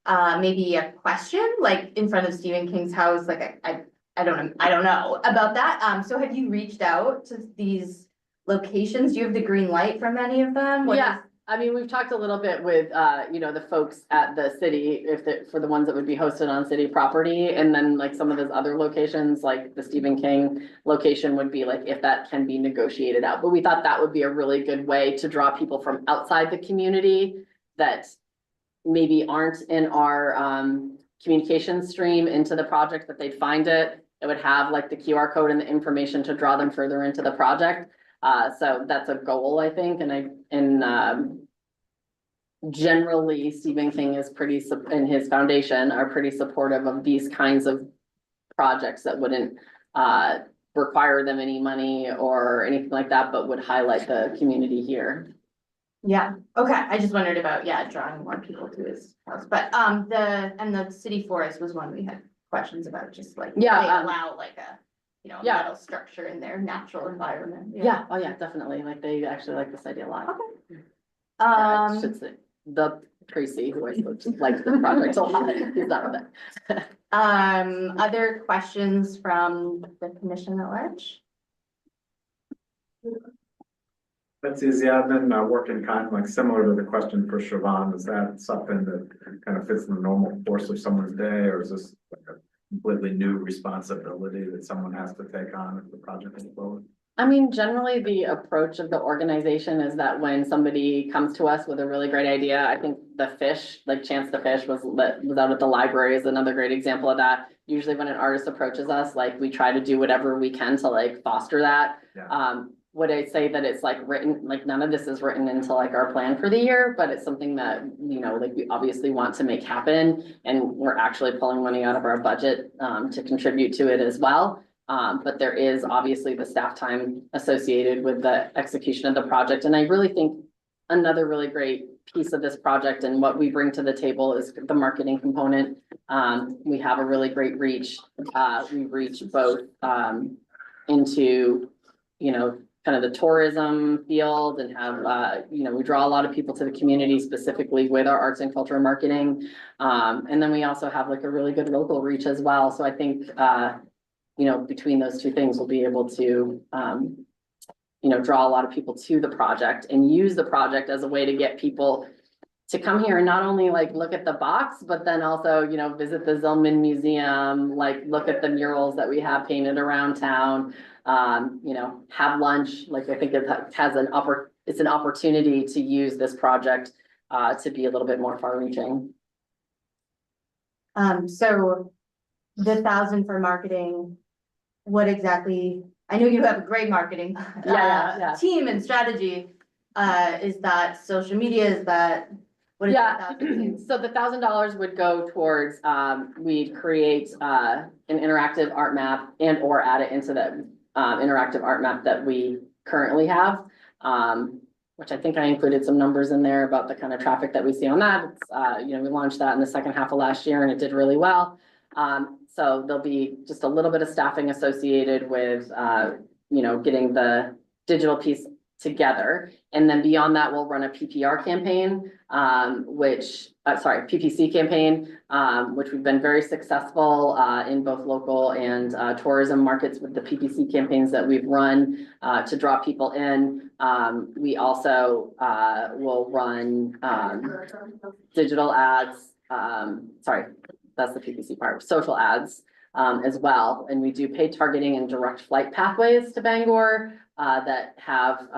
maybe a question, like in front of Stephen King's house, like I don't know about that. So have you reached out to these locations? Do you have the green light from any of them? Yeah, I mean, we've talked a little bit with, you know, the folks at the city, for the ones that would be hosted on city property. And then like some of those other locations, like the Stephen King location would be like, if that can be negotiated out. But we thought that would be a really good way to draw people from outside the community that maybe aren't in our, communication stream into the project, that they'd find it. It would have like the QR code and the information to draw them further into the project. So that's a goal, I think, generally Stephen King is and his foundation are pretty supportive of these kinds of projects that wouldn't require them any money or anything like that, but would highlight the community here. Yeah, okay, I just wondered about, drawing more people to his house, but the city forest was one we had questions about, just like. They allow like a, you know, metal structure in their natural environment. Yeah, oh yeah, definitely, like they actually like this idea a lot. Okay. I should say, the Tracy, who I spoke to, likes the project a lot, he's not with it. Other questions from the commission at large? That's easy. I've been working kind of like similar to the question for Siobhan. Is that something that kind of fits in the normal course of someone's day, or is this like a completely new responsibility that someone has to take on if the project is forward? I mean, generally the approach of the organization is that when somebody comes to us with a really great idea, I think the fish, like Chance the Fish was out at the library is another great example of that. Usually when an artist approaches us, like we try to do whatever we can to like foster that. Yeah. Would I say that it's like written, like none of this is written into like our plan for the year, but it's something that, you know, like we obviously want to make happen. And we're actually pulling money out of our budget to contribute to it as well. But there is obviously the staff time associated with the execution of the project. And I really think another really great piece of this project and what we bring to the table is the marketing component. We have a really great reach. We reach both into, you know, kind of the tourism field and have, you know, we draw a lot of people to the community specifically with our arts and culture marketing. And then we also have like a really good local reach as well. So I think, you know, between those two things, we'll be able to, you know, draw a lot of people to the project and use the project as a way to get people to come here and not only like look at the box, but then also, you know, visit the Zillman Museum, like look at the murals that we have painted around town, you know, have lunch. Like I think it has it's an opportunity to use this project to be a little bit more far-reaching. So the 1,000 for marketing, what exactly, I know you have a great marketing team and strategy. Is that social media? Is that? What is that? So the $1,000 would go towards, we'd create an interactive art map and or add it into the interactive art map that we currently have. which I think I included some numbers in there about the kind of traffic that we see on that. It's, we launched that in the second half of last year and it did really well. So there'll be just a little bit of staffing associated with, getting the digital piece together. And then beyond that, we'll run a PPR campaign, PPC campaign, which we've been very successful in both local and tourism markets with the PPC campaigns that we've run to draw people in. We also will run digital ads. That's the PPC part, social ads as well. And we do paid targeting and direct flight pathways to Bangor that have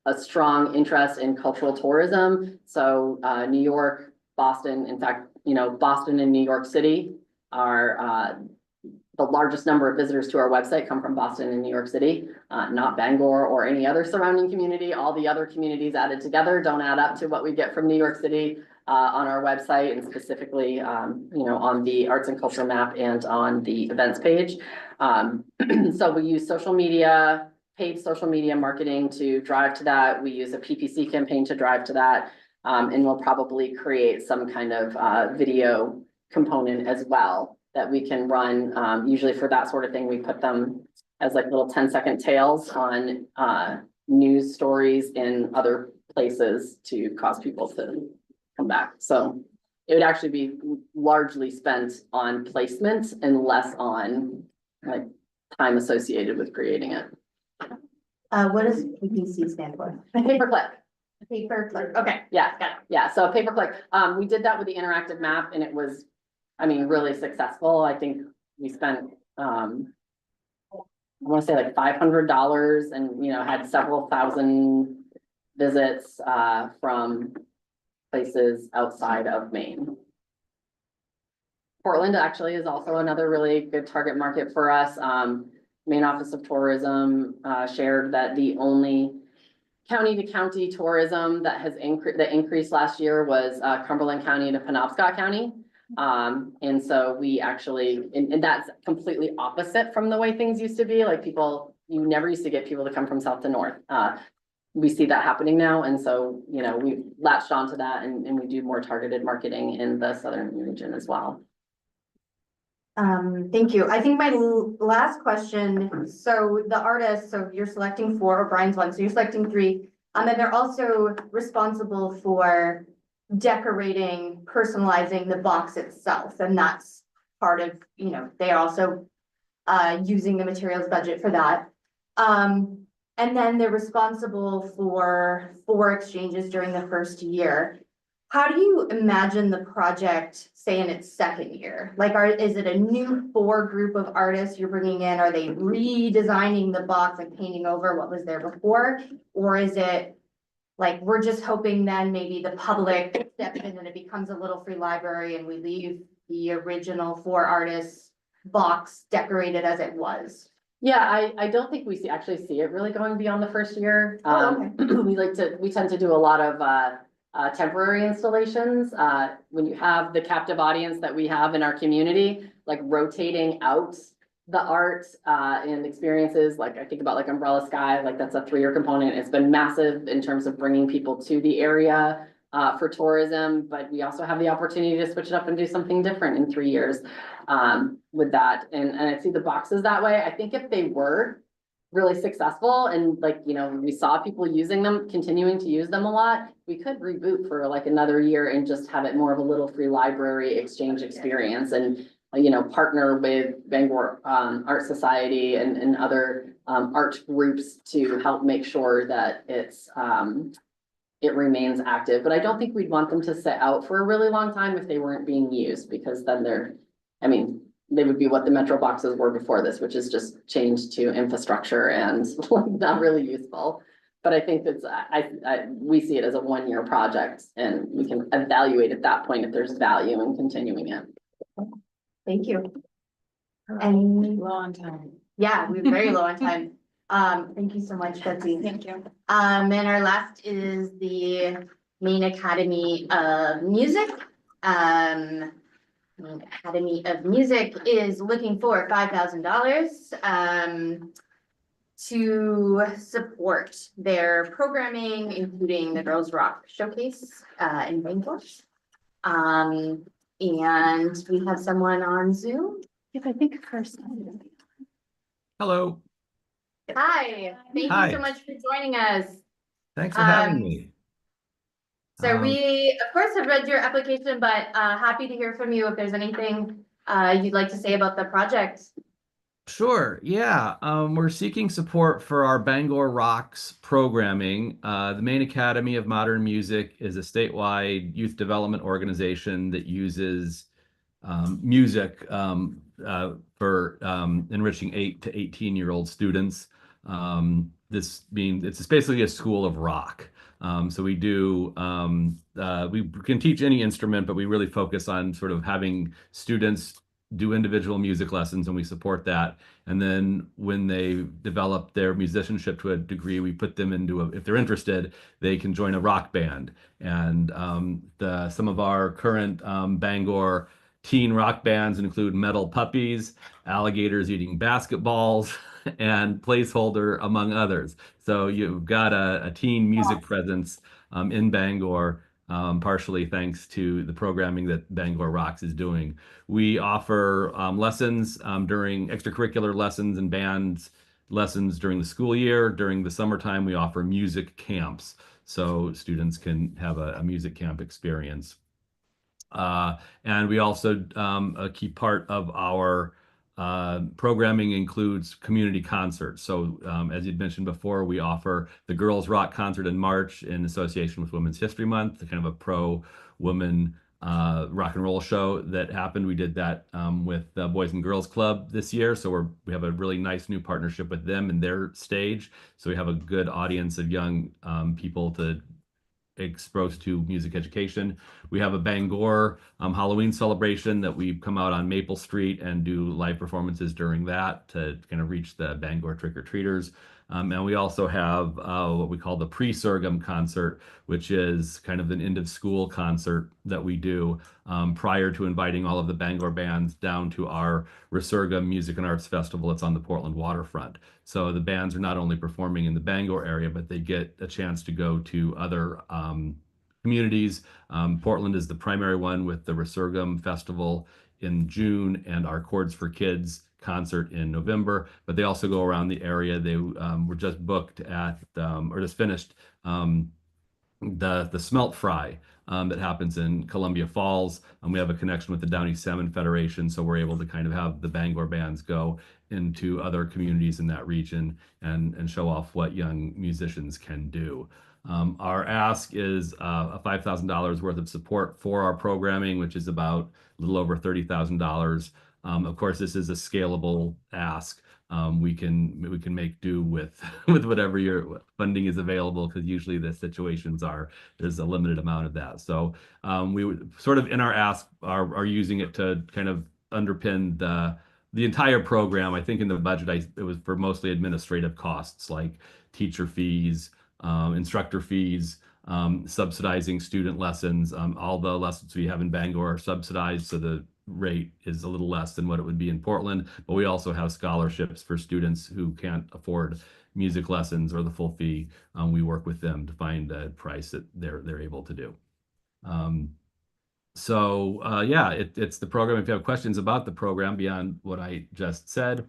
a strong interest in cultural tourism. So New York, Boston, in fact, Boston and New York City are the largest number of visitors to our website come from Boston and New York City, not Bangor or any other surrounding community. All the other communities added together don't add up to what we get from New York City on our website, and specifically, on the arts and culture map and on the events page. So we use social media, paid social media marketing to drive to that. We use a PPC campaign to drive to that. And we'll probably create some kind of video component as well that we can run. Usually for that sort of thing, we put them as like little 10-second tails on news stories in other places to cause people to come back. So it would actually be largely spent on placement and less on like time associated with creating it. What does PPC stand for? Pay-per-click. Pay-per-click, okay. Yeah, yeah, so pay-per-click. We did that with the interactive map and it was, really successful. I think we spent, I want to say like $500 and, had several thousand visits from places outside of Maine. Portland actually is also another really good target market for us. Maine Office of Tourism shared that the only county to county tourism that has increased last year was Cumberland County to Penobscot County. And so we actually, and that's completely opposite from the way things used to be. Like you never used to get people to come from south to north. We see that happening now. And so, we've latched onto that and we do more targeted marketing in the southern region as well. Thank you. I think my last question, so the artists, so you're selecting 4, Brian's 1, so you're selecting 3. And they're also responsible for decorating, personalizing the box itself. And that's part of, they're also using the materials budget for that. And then they're responsible for 4 exchanges during the first year. How do you imagine the project, say in its second year? Like, is it a new 4 group of artists you're bringing in? Are they redesigning the box and painting over what was there before? Or is it like, we're just hoping then maybe the public steps in and it becomes a little free library and we leave the original 4 artists box decorated as it was? Yeah, I don't think we actually see it really going beyond the first year. Oh, okay. We tend to do a lot of temporary installations. When you have the captive audience that we have in our community, like rotating out the art and experiences, like I think about like Umbrella Sky, like that's a 3-year component. It's been massive in terms of bringing people to the area for tourism, but we also have the opportunity to switch it up and do something different in 3 years with that. And I see the boxes that way. I think if they were really successful and we saw people using them, continuing to use them a lot, we could reboot for like another year and just have it more of a little free library exchange experience and partner with Bangor Art Society and other art groups to help make sure that it remains active. But I don't think we'd want them to sit out for a really long time if they weren't being used, because then they would be what the Metro boxes were before this, which is just changed to infrastructure and not really useful. But I think that's, we see it as a 1-year project and we can evaluate at that point if there's value in continuing it. Thank you. And Low on time. yeah, we're very low on time. Thank you so much, Betsy. Thank you. And our last is the Maine Academy of Music. Maine Academy of Music is looking for $5,000. to support their programming, including the Girls Rock Showcase in Bangor. And we have someone on Zoom. If I think first. Hello, Hi, thank you Hi. so much for joining us. thanks for having Um, me. So Um, we, of course, have read your application, but happy to hear from you if there's anything you'd like to say about the project. Sure, yeah. We're seeking support for our Bangor Rocks programming. The Maine Academy of Modern Music is a statewide youth development organization that uses music for enriching 8 to 18-year-old students. This means it's basically a school of rock. So we do, we can teach any instrument, but we really focus on sort of having students do individual music lessons, and we support that. And then when they develop their musicianship to a degree, we put them into if they're interested, they can join a rock band. And some of our current Bangor teen rock bands include Metal Puppies, Alligators Eating Basketballs, and Placeholder, among others. So you've got a teen music presence in Bangor, partially thanks to the programming that Bangor Rocks is doing. We offer lessons during extracurricular lessons and bands lessons during the school year. During the summertime, we offer music camps, so students can have a music camp experience. And we also, a key part of our programming includes community concerts. So as you'd mentioned before, we offer the Girls Rock Concert in March in association with Women's History Month, kind of a pro-woman rock and roll show that happened. We did that with the Boys and Girls Club this year. So we have a really nice new partnership with them and their stage. So we have a good audience of young people to exposed to music education. We have a Bangor Halloween celebration that we come out on Maple Street and do live performances during that to kind of reach the Bangor trick-or-treaters. And we also have what we call the pre-sorghum concert, which is kind of an end of school concert that we do prior to inviting all of the Bangor bands down to our Resurgam Music and Arts Festival. It's on the Portland waterfront. So the bands are not only performing in the Bangor area, but they get a chance to go to other communities. Portland is the primary one with the Resurgam Festival in June and our Chords for Kids concert in November, but they also go around the area. They were just booked at, or just finished the Smelt Fry that happens in Columbia Falls. We have a connection with the Downey Salmon Federation, so we're able to kind of have the Bangor bands go into other communities in that region and show off what young musicians can do. Our ask is a $5,000 worth of support for our programming, which is about a little over $30,000. Of course, this is a scalable ask. We can make do with whatever your funding is available, because usually the situations there's a limited amount of that. So we would sort of in our ask are using it to kind of underpin the entire program. I think in the budget it was for mostly administrative costs like teacher fees, instructor fees, subsidizing student lessons. All the lessons we have in Bangor are subsidized, so the rate is a little less than what it would be in Portland, but we also have scholarships for students who can't afford music lessons or the full fee. We work with them to find a price that they're able to do. Yeah, it's the program. If you have questions about the program beyond what I just said,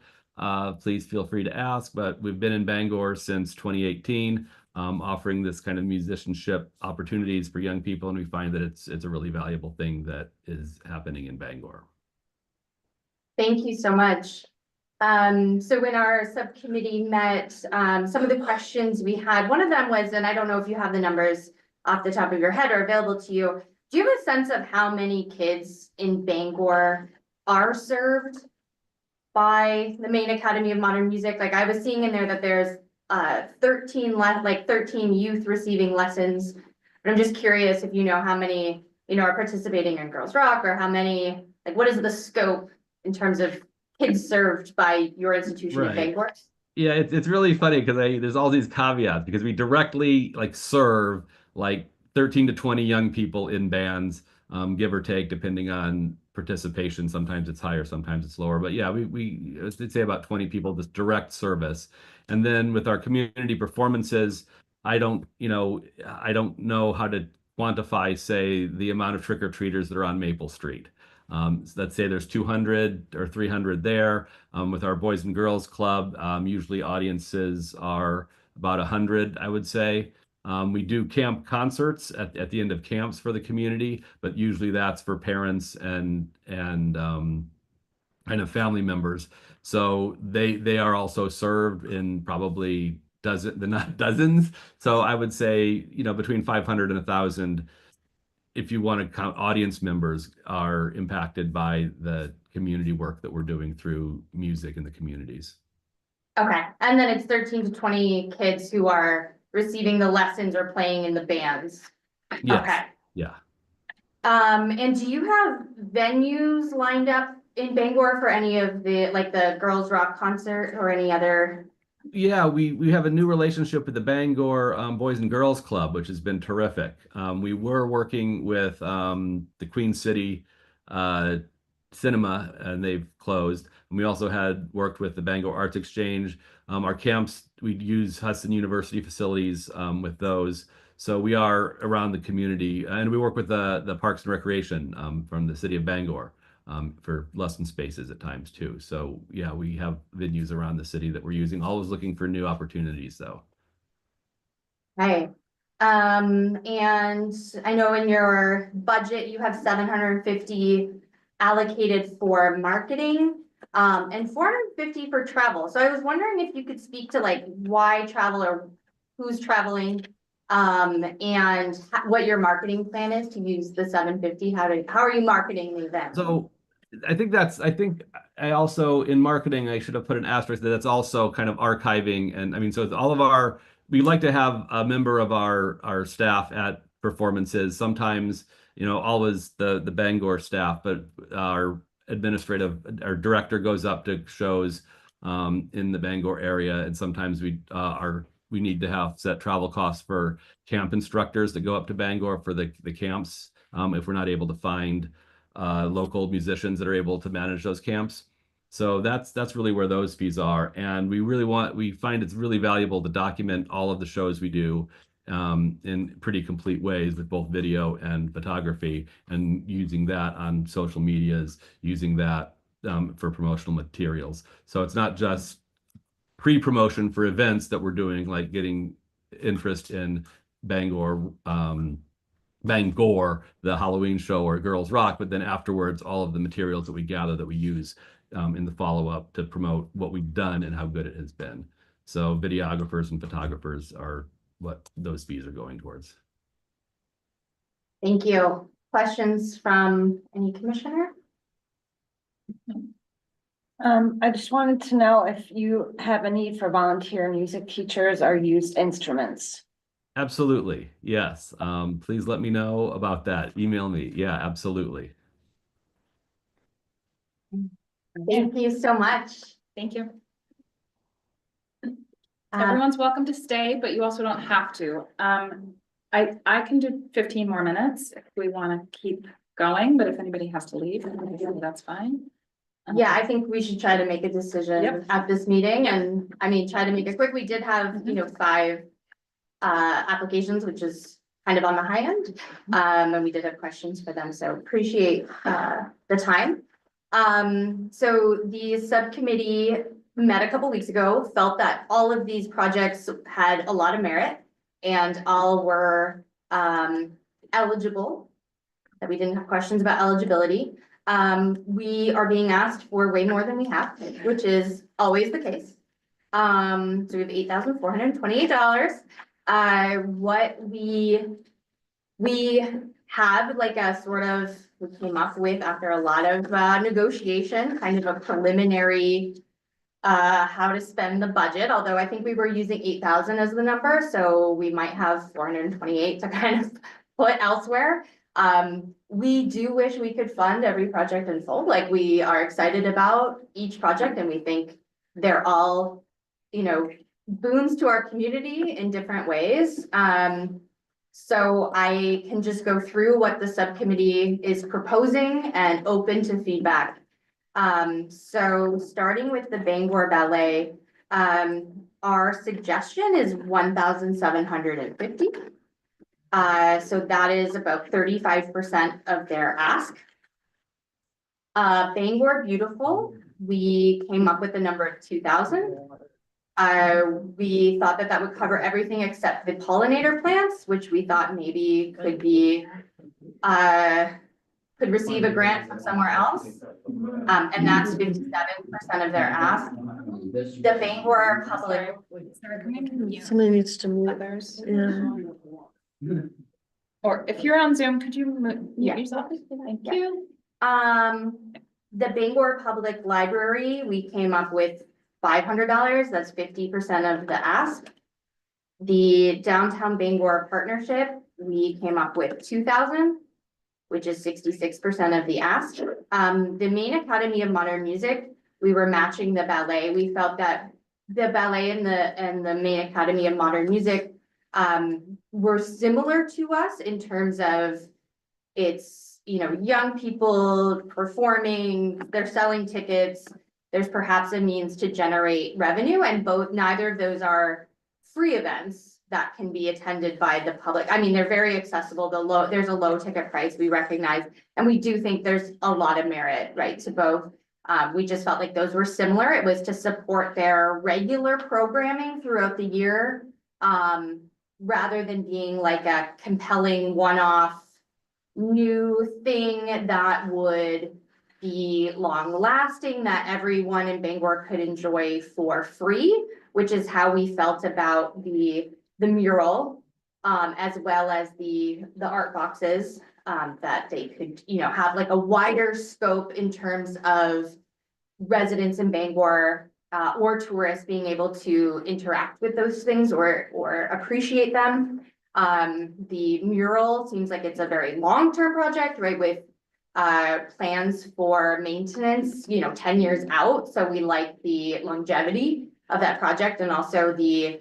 please feel free to ask. But we've been in Bangor since 2018, offering this kind of musicianship opportunities for young people, and we find that it's a really valuable thing that is happening in Bangor. Thank you so much. So when our subcommittee met, some of the questions we had, one of them was, and I don't know if you have the numbers off the top of your head or available to you, do you have a sense of how many kids in Bangor are served by the Maine Academy of Modern Music? Like I was seeing in there that there's 13 youth receiving lessons. But I'm just curious if you know how many, are participating in Girls Rock, or how many, like what is the scope in terms of kids served by your institution in Bangor? Yeah, it's really funny because there's all these caveats, because we directly serve 13 to 20 young people in bands. give or take, depending on participation. Sometimes it's higher, sometimes it's lower. But yeah, we I'd say about 20 people, this direct service. And then with our community performances, I don't know how to quantify, say, the amount of trick-or-treaters that are on Maple Street. So let's say there's 200 or 300 there. With our Boys and Girls Club, usually audiences are about 100, I would say. We do camp concerts at the end of camps for the community, but usually that's for parents and kind of family members. So they are also served in probably not dozens. So I would say, between 500 and 1,000, if you want to count audience members, are impacted by the community work that we're doing through music in the communities. Okay, and then it's 13 to 20 kids who are receiving the lessons or playing in the bands. Yes. Okay. Yeah. And do you have venues lined up in Bangor for any of the Girls Rock concert or any other? Yeah, we have a new relationship with the Bangor Boys and Girls Club, which has been terrific. We were working with the Queen City Cinema, and they've closed. And we also had worked with the Bangor Arts Exchange. Our camps, we'd use Hudson University facilities with those. So we are around the community, and we work with the Parks and Recreation from the city of Bangor. For lesson spaces at times too. So yeah, we have venues around the city that we're using, always looking for new opportunities though. Hey, and I know in your budget, you have 750 allocated for marketing, and 450 for travel. So I was wondering if you could speak to why travel or who's traveling, and what your marketing plan is to use the 750. How are you marketing the event? So I think I also, in marketing, I should have put an asterisk that's also kind of archiving. And I mean, so it's we like to have a member of our staff at performances, sometimes, always the Bangor staff, but our director goes up to shows in the Bangor area. And sometimes we need to have set travel costs for camp instructors that go up to Bangor for the camps, if we're not able to find local musicians that are able to manage those camps. So that's really where those fees are. And we find it's really valuable to document all of the shows we do in pretty complete ways with both video and photography, and using that on social medias, using that for promotional materials. So it's not just pre-promotion for events that we're doing, like getting interest in Bangor, the Halloween show, or Girls Rock, but then afterwards, all of the materials that we gather that we use in the follow-up to promote what we've done and how good it has been. So videographers and photographers are what those fees are going towards. Thank you. Questions from any commissioner? I just wanted to know if you have a need for volunteer music teachers or used instruments. Absolutely. Yes. Please let me know about that. Email me. Yeah, absolutely. Thank you so much. Thank you. Everyone's welcome to stay, but you also don't have to. I can do 15 more minutes if we want to keep going, but if anybody has to leave, that's fine. Yeah, I think we should try to make a decision at this meeting, and try to make it quick. We did have, 5 applications, which is kind of on the high end. And we did have questions for them, so appreciate the time. So the subcommittee met a couple weeks ago, felt that all of these projects had a lot of merit and all were eligible, that we didn't have questions about eligibility. We are being asked for way more than we have, which is always the case. So we have $8,428. What we have we came up with, after a lot of negotiation, kind of a preliminary how to spend the budget, although I think we were using 8,000 as the number, so we might have 428 to kind of put elsewhere. We do wish we could fund every project in full. We are excited about each project, and we think they're all, boons to our community in different ways. So I can just go through what the subcommittee is proposing and open to feedback. So starting with the Bangor Ballet, our suggestion is 1,750. So that is about 35% of their ask. Bangor Beautiful, we came up with a number of 2,000. We thought that that would cover everything except the pollinator plants, which we thought maybe could be, could receive a grant from somewhere else. And that's 57% of their ask. The Bangor Public. Somebody needs to move theirs. Yeah. Or if you're on Zoom, could you mute Yeah. yourself? Thank you. The Bangor Public Library, we came up with $500. That's 50% of the ask. The Downtown Bangor Partnership, we came up with 2,000, which is 66% of the ask. The Maine Academy of Modern Music, we were matching the ballet. We felt that the ballet and the Maine Academy of Modern Music were similar to us in terms of it's, you know, young people performing, they're selling tickets. There's perhaps a means to generate revenue, and neither of those are free events that can be attended by the public. I mean, they're very accessible. There's a low ticket price, we recognize, and we do think there's a lot of merit, right, to both. We just felt like those were similar. It was to support their regular programming throughout the year, rather than being like a compelling one-off new thing that would be long lasting, that everyone in Bangor could enjoy for free, which is how we felt about the mural, as well as the art boxes, that they could, you know, have like a wider scope in terms of residents in Bangor, or tourists being able to interact with those things or appreciate them. The mural seems like it's a very long-term project, right, with plans for maintenance, you know, 10 years out. So we like the longevity of that project and also the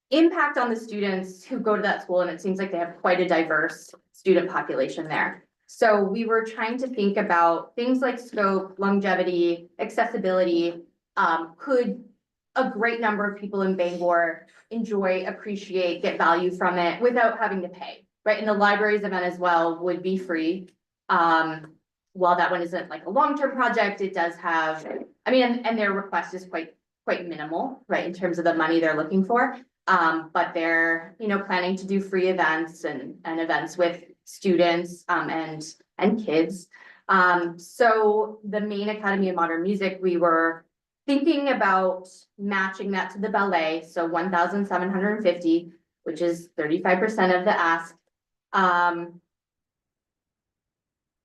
impact on the students who go to that school. And it seems like they have quite a diverse student population there. So we were trying to think about things like scope, longevity, accessibility. Could a great number of people in Bangor enjoy, appreciate, get value from it without having to pay, right? And the library's event as well would be free. While that one isn't like a long-term project, it does have, I mean, and their request is quite minimal, right, in terms of the money they're looking for. But they're, you know, planning to do free events and events with students, and kids. So the Maine Academy of Modern Music, we were thinking about matching that to the ballet, so 1,750, which is 35% of the ask.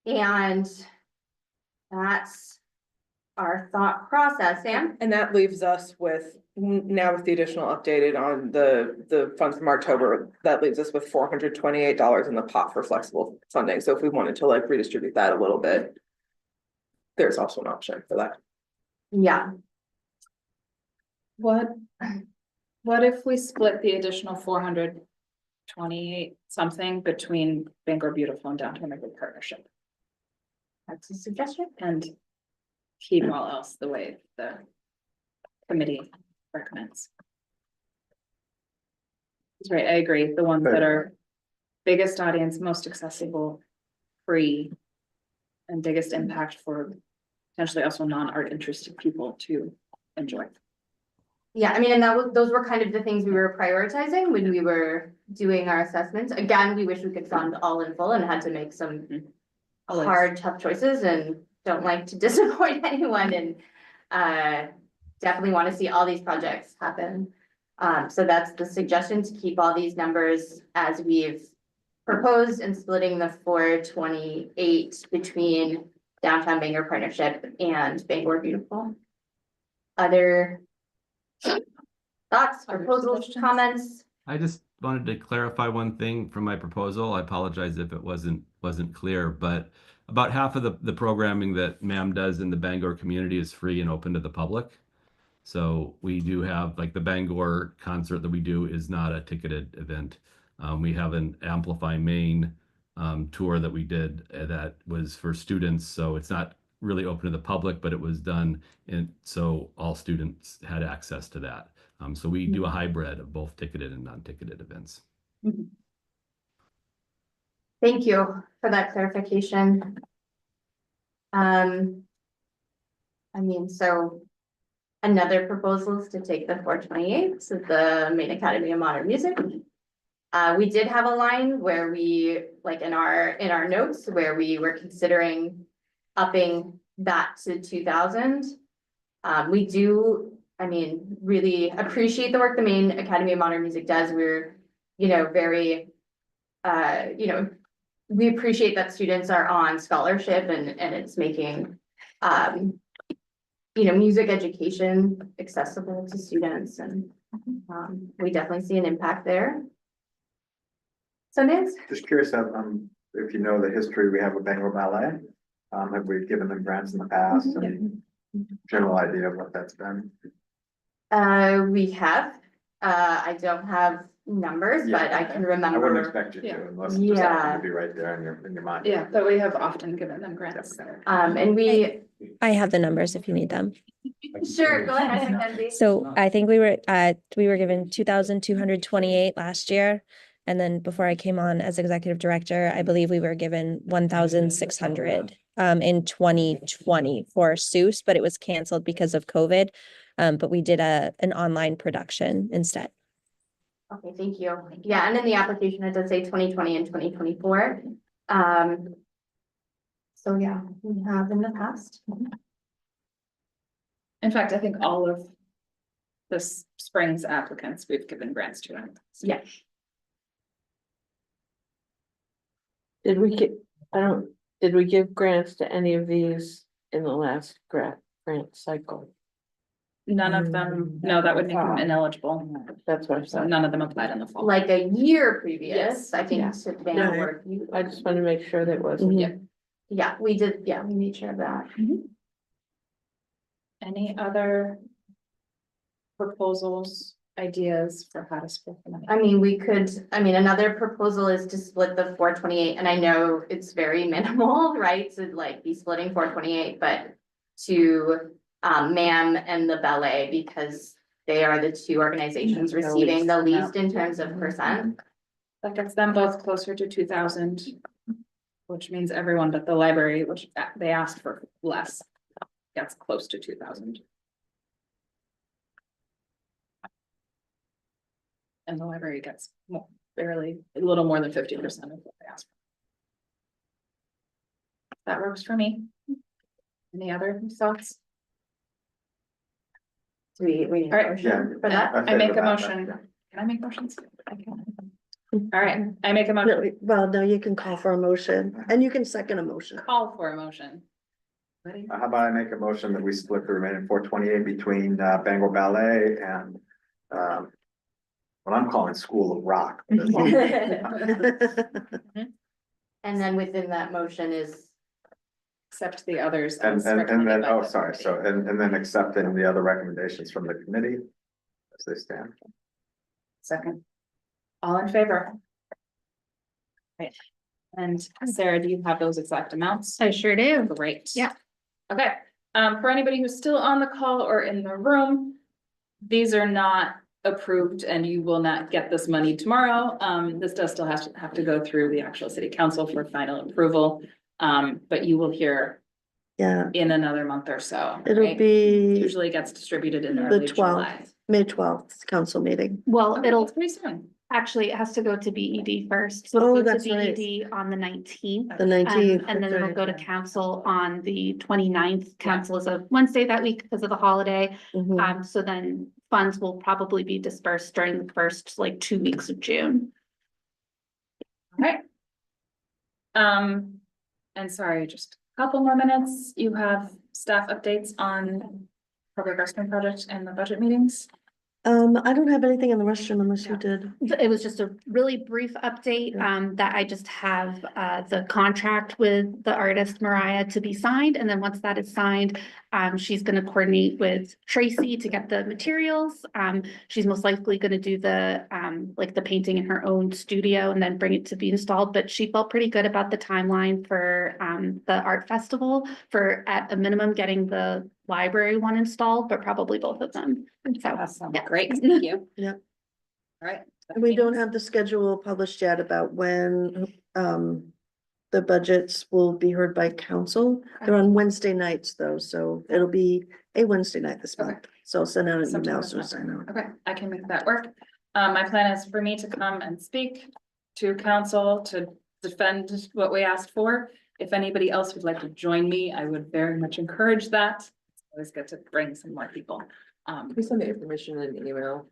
And that's our thought process, Sam. And that leaves us with, now with the additional updated on the funds from October, that leaves us with $428 in the pot for flexible funding. So if we wanted to like redistribute that a little bit, there's also an option for that. Yeah. What if we split the additional 428 something between Bangor Beautiful and Downtown Bangor Partnership? That's a suggestion. And keep all else the way the committee recommends. That's right, I agree. The ones that are biggest audience, most accessible, free, and biggest impact for potentially also non-art interested people to enjoy. Yeah, I mean, and those were kind of the things we were prioritizing when we were doing our assessments. Again, we wish we could fund all in full and had to make some hard, tough choices, and don't like to disappoint anyone, and definitely want to see all these projects happen. So that's the suggestion, to keep all these numbers as we've proposed, and splitting the 428 between Downtown Bangor Partnership and Bangor Beautiful. Other thoughts, proposals, comments? I just wanted to clarify one thing from my proposal. I apologize if it wasn't clear, but about half of the programming that MAM does in the Bangor community is free and open to the public. So we do have, like, the Bangor concert that we do is not a ticketed event. We have an Amplify Maine tour that we did that was for students, so it's not really open to the public, but it was done and so all students had access to that. So we do a hybrid of both ticketed and non-ticketed events. Thank you for that clarification. I mean, so another proposal is to take the 428, so the Maine Academy of Modern Music. We did have a line where we, like in our notes, where we were considering upping that to 2,000. We do, I mean, really appreciate the work the Maine Academy of Modern Music does. We're, very, we appreciate that students are on scholarship and it's making, music education accessible to students, and we definitely see an impact there. Sundance? Just curious, if you know the history we have with Bangor Ballet, have we given them grants in the past? And general idea of what that's been? We have, I don't have numbers, but I can remember. I wouldn't expect you to, unless it just happened to be right there in your mind. Yeah, but we have often given them grants. And we. I have the numbers if you need them. Sure, go ahead, Mackenzie. So I think we were given 2,228 last year. And then before I came on as executive director, I believe we were given 1,600 in 2020 for Seuss, but it was canceled because of COVID. But we did an online production instead. Okay, thank you. Yeah, and in the application, it does say 2020 and 2024. So yeah, we have in the past. In fact, I think all of this spring's applicants, we've given grants to. Yeah. Did we give grants to any of these in the last grant cycle? None of them, no, that would make them ineligible. That's what I So said. none of them applied in the fall. Like a year previous, Yes. I think. Yeah. To Bangor. I just want to make sure that wasn't. Yeah, we did, yeah, we made sure of that. Any other proposals, ideas for how to split the money? I mean, another proposal is to split the 428, and I know it's very minimal, right? To like be splitting 428, but to MAM and the ballet, because they are the two organizations The receiving least the amount. least in terms of percent. That gets them both closer to 2,000, which means everyone but the library, which they asked for less, gets close to 2,000. And the library gets barely, a little more than 50% of what they asked for. That works for me. Any other thoughts? Do we need a All right. motion for that? I make a motion. Can I make motions? I can. All right, I make a motion. Well, no, you can call for a motion and you can second a motion. Call for a motion. Ready? How about I make a motion that we split the remaining 428 between Bangor Ballet and what I'm calling School of Rock. And then within that motion is, Accept the others. And as then, recommended by oh, the sorry, committee. so, and then accepting the other recommendations from the committee as they stand. Second. All in favor? Right. And Sarah, do you have those exact amounts? I sure do. Great. Yeah. Okay, for anybody who's still on the call or in the room, these are not approved and you will not get this money tomorrow. This does still have to go through the actual city council for final approval. But you will hear Yeah, in another month or so. it'll right? be Usually gets distributed in the early July. 12th, May 12th council meeting. Well, Okay, it'll that's pretty soon. actually, it has to go to BED first. So Oh, it'll go to that's right. BED on the 19th. The 19th. And then it'll go to council on the 29th. Council is a Wednesday that week because of the holiday. Mhm. So then funds will probably be dispersed during the first 2 weeks of June. Okay. And sorry, just a couple more minutes. You have staff updates on public restroom project and the budget meetings? I don't have anything in the restroom unless you did. It was just a really brief update, that I just have, the contract with the artist Mariah to be signed. And then once that is signed, She's gonna coordinate with Tracy to get the materials. She's most likely gonna do the, like the painting in her own studio and then bring it to be installed, but she felt pretty good about the timeline for, the art festival for at a minimum getting the library one installed, but probably both of them. So, Awesome, yeah. great, thank you. Yeah. All right. We don't have the schedule published yet about when, the budgets will be heard by council. They're on Wednesday nights though, so it'll be a Wednesday night this month. So I'll send out an email as soon as I know. Okay, I can make that work. My plan is for me to come and speak to council to defend what we asked for. If anybody else would like to join me, I would very much encourage that. It's always good to bring some more people. We send the information in an email.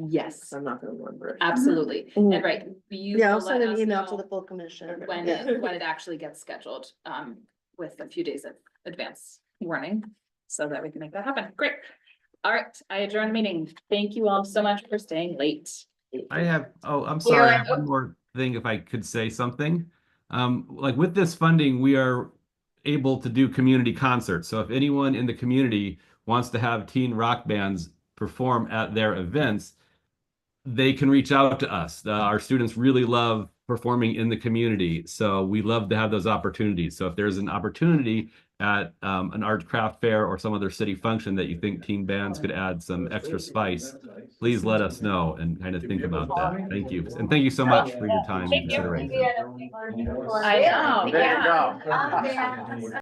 Yes, I'm not gonna remember it. absolutely. Mhm. And right. you Yeah, I'll will send let an us email to know the full commission. When Yeah. it, when it actually gets scheduled, with a few days of advance warning, so that we can make that happen. Great. All right, I adjourn the meeting. Thank you all so much for staying late. I'm sorry, I have one more thing if I could say something. Like with this funding, we are able to do community concerts. So if anyone in the community wants to have teen rock bands perform at their events, they can reach out to us. Our students really love performing in the community. So we love to have those opportunities. So if there's an opportunity at an art craft fair or some other city function that you think teen bands could add some extra spice, please let us know and kind of think about that. Thank you. And thank you so much for your time and consideration. I know, There you yeah. go.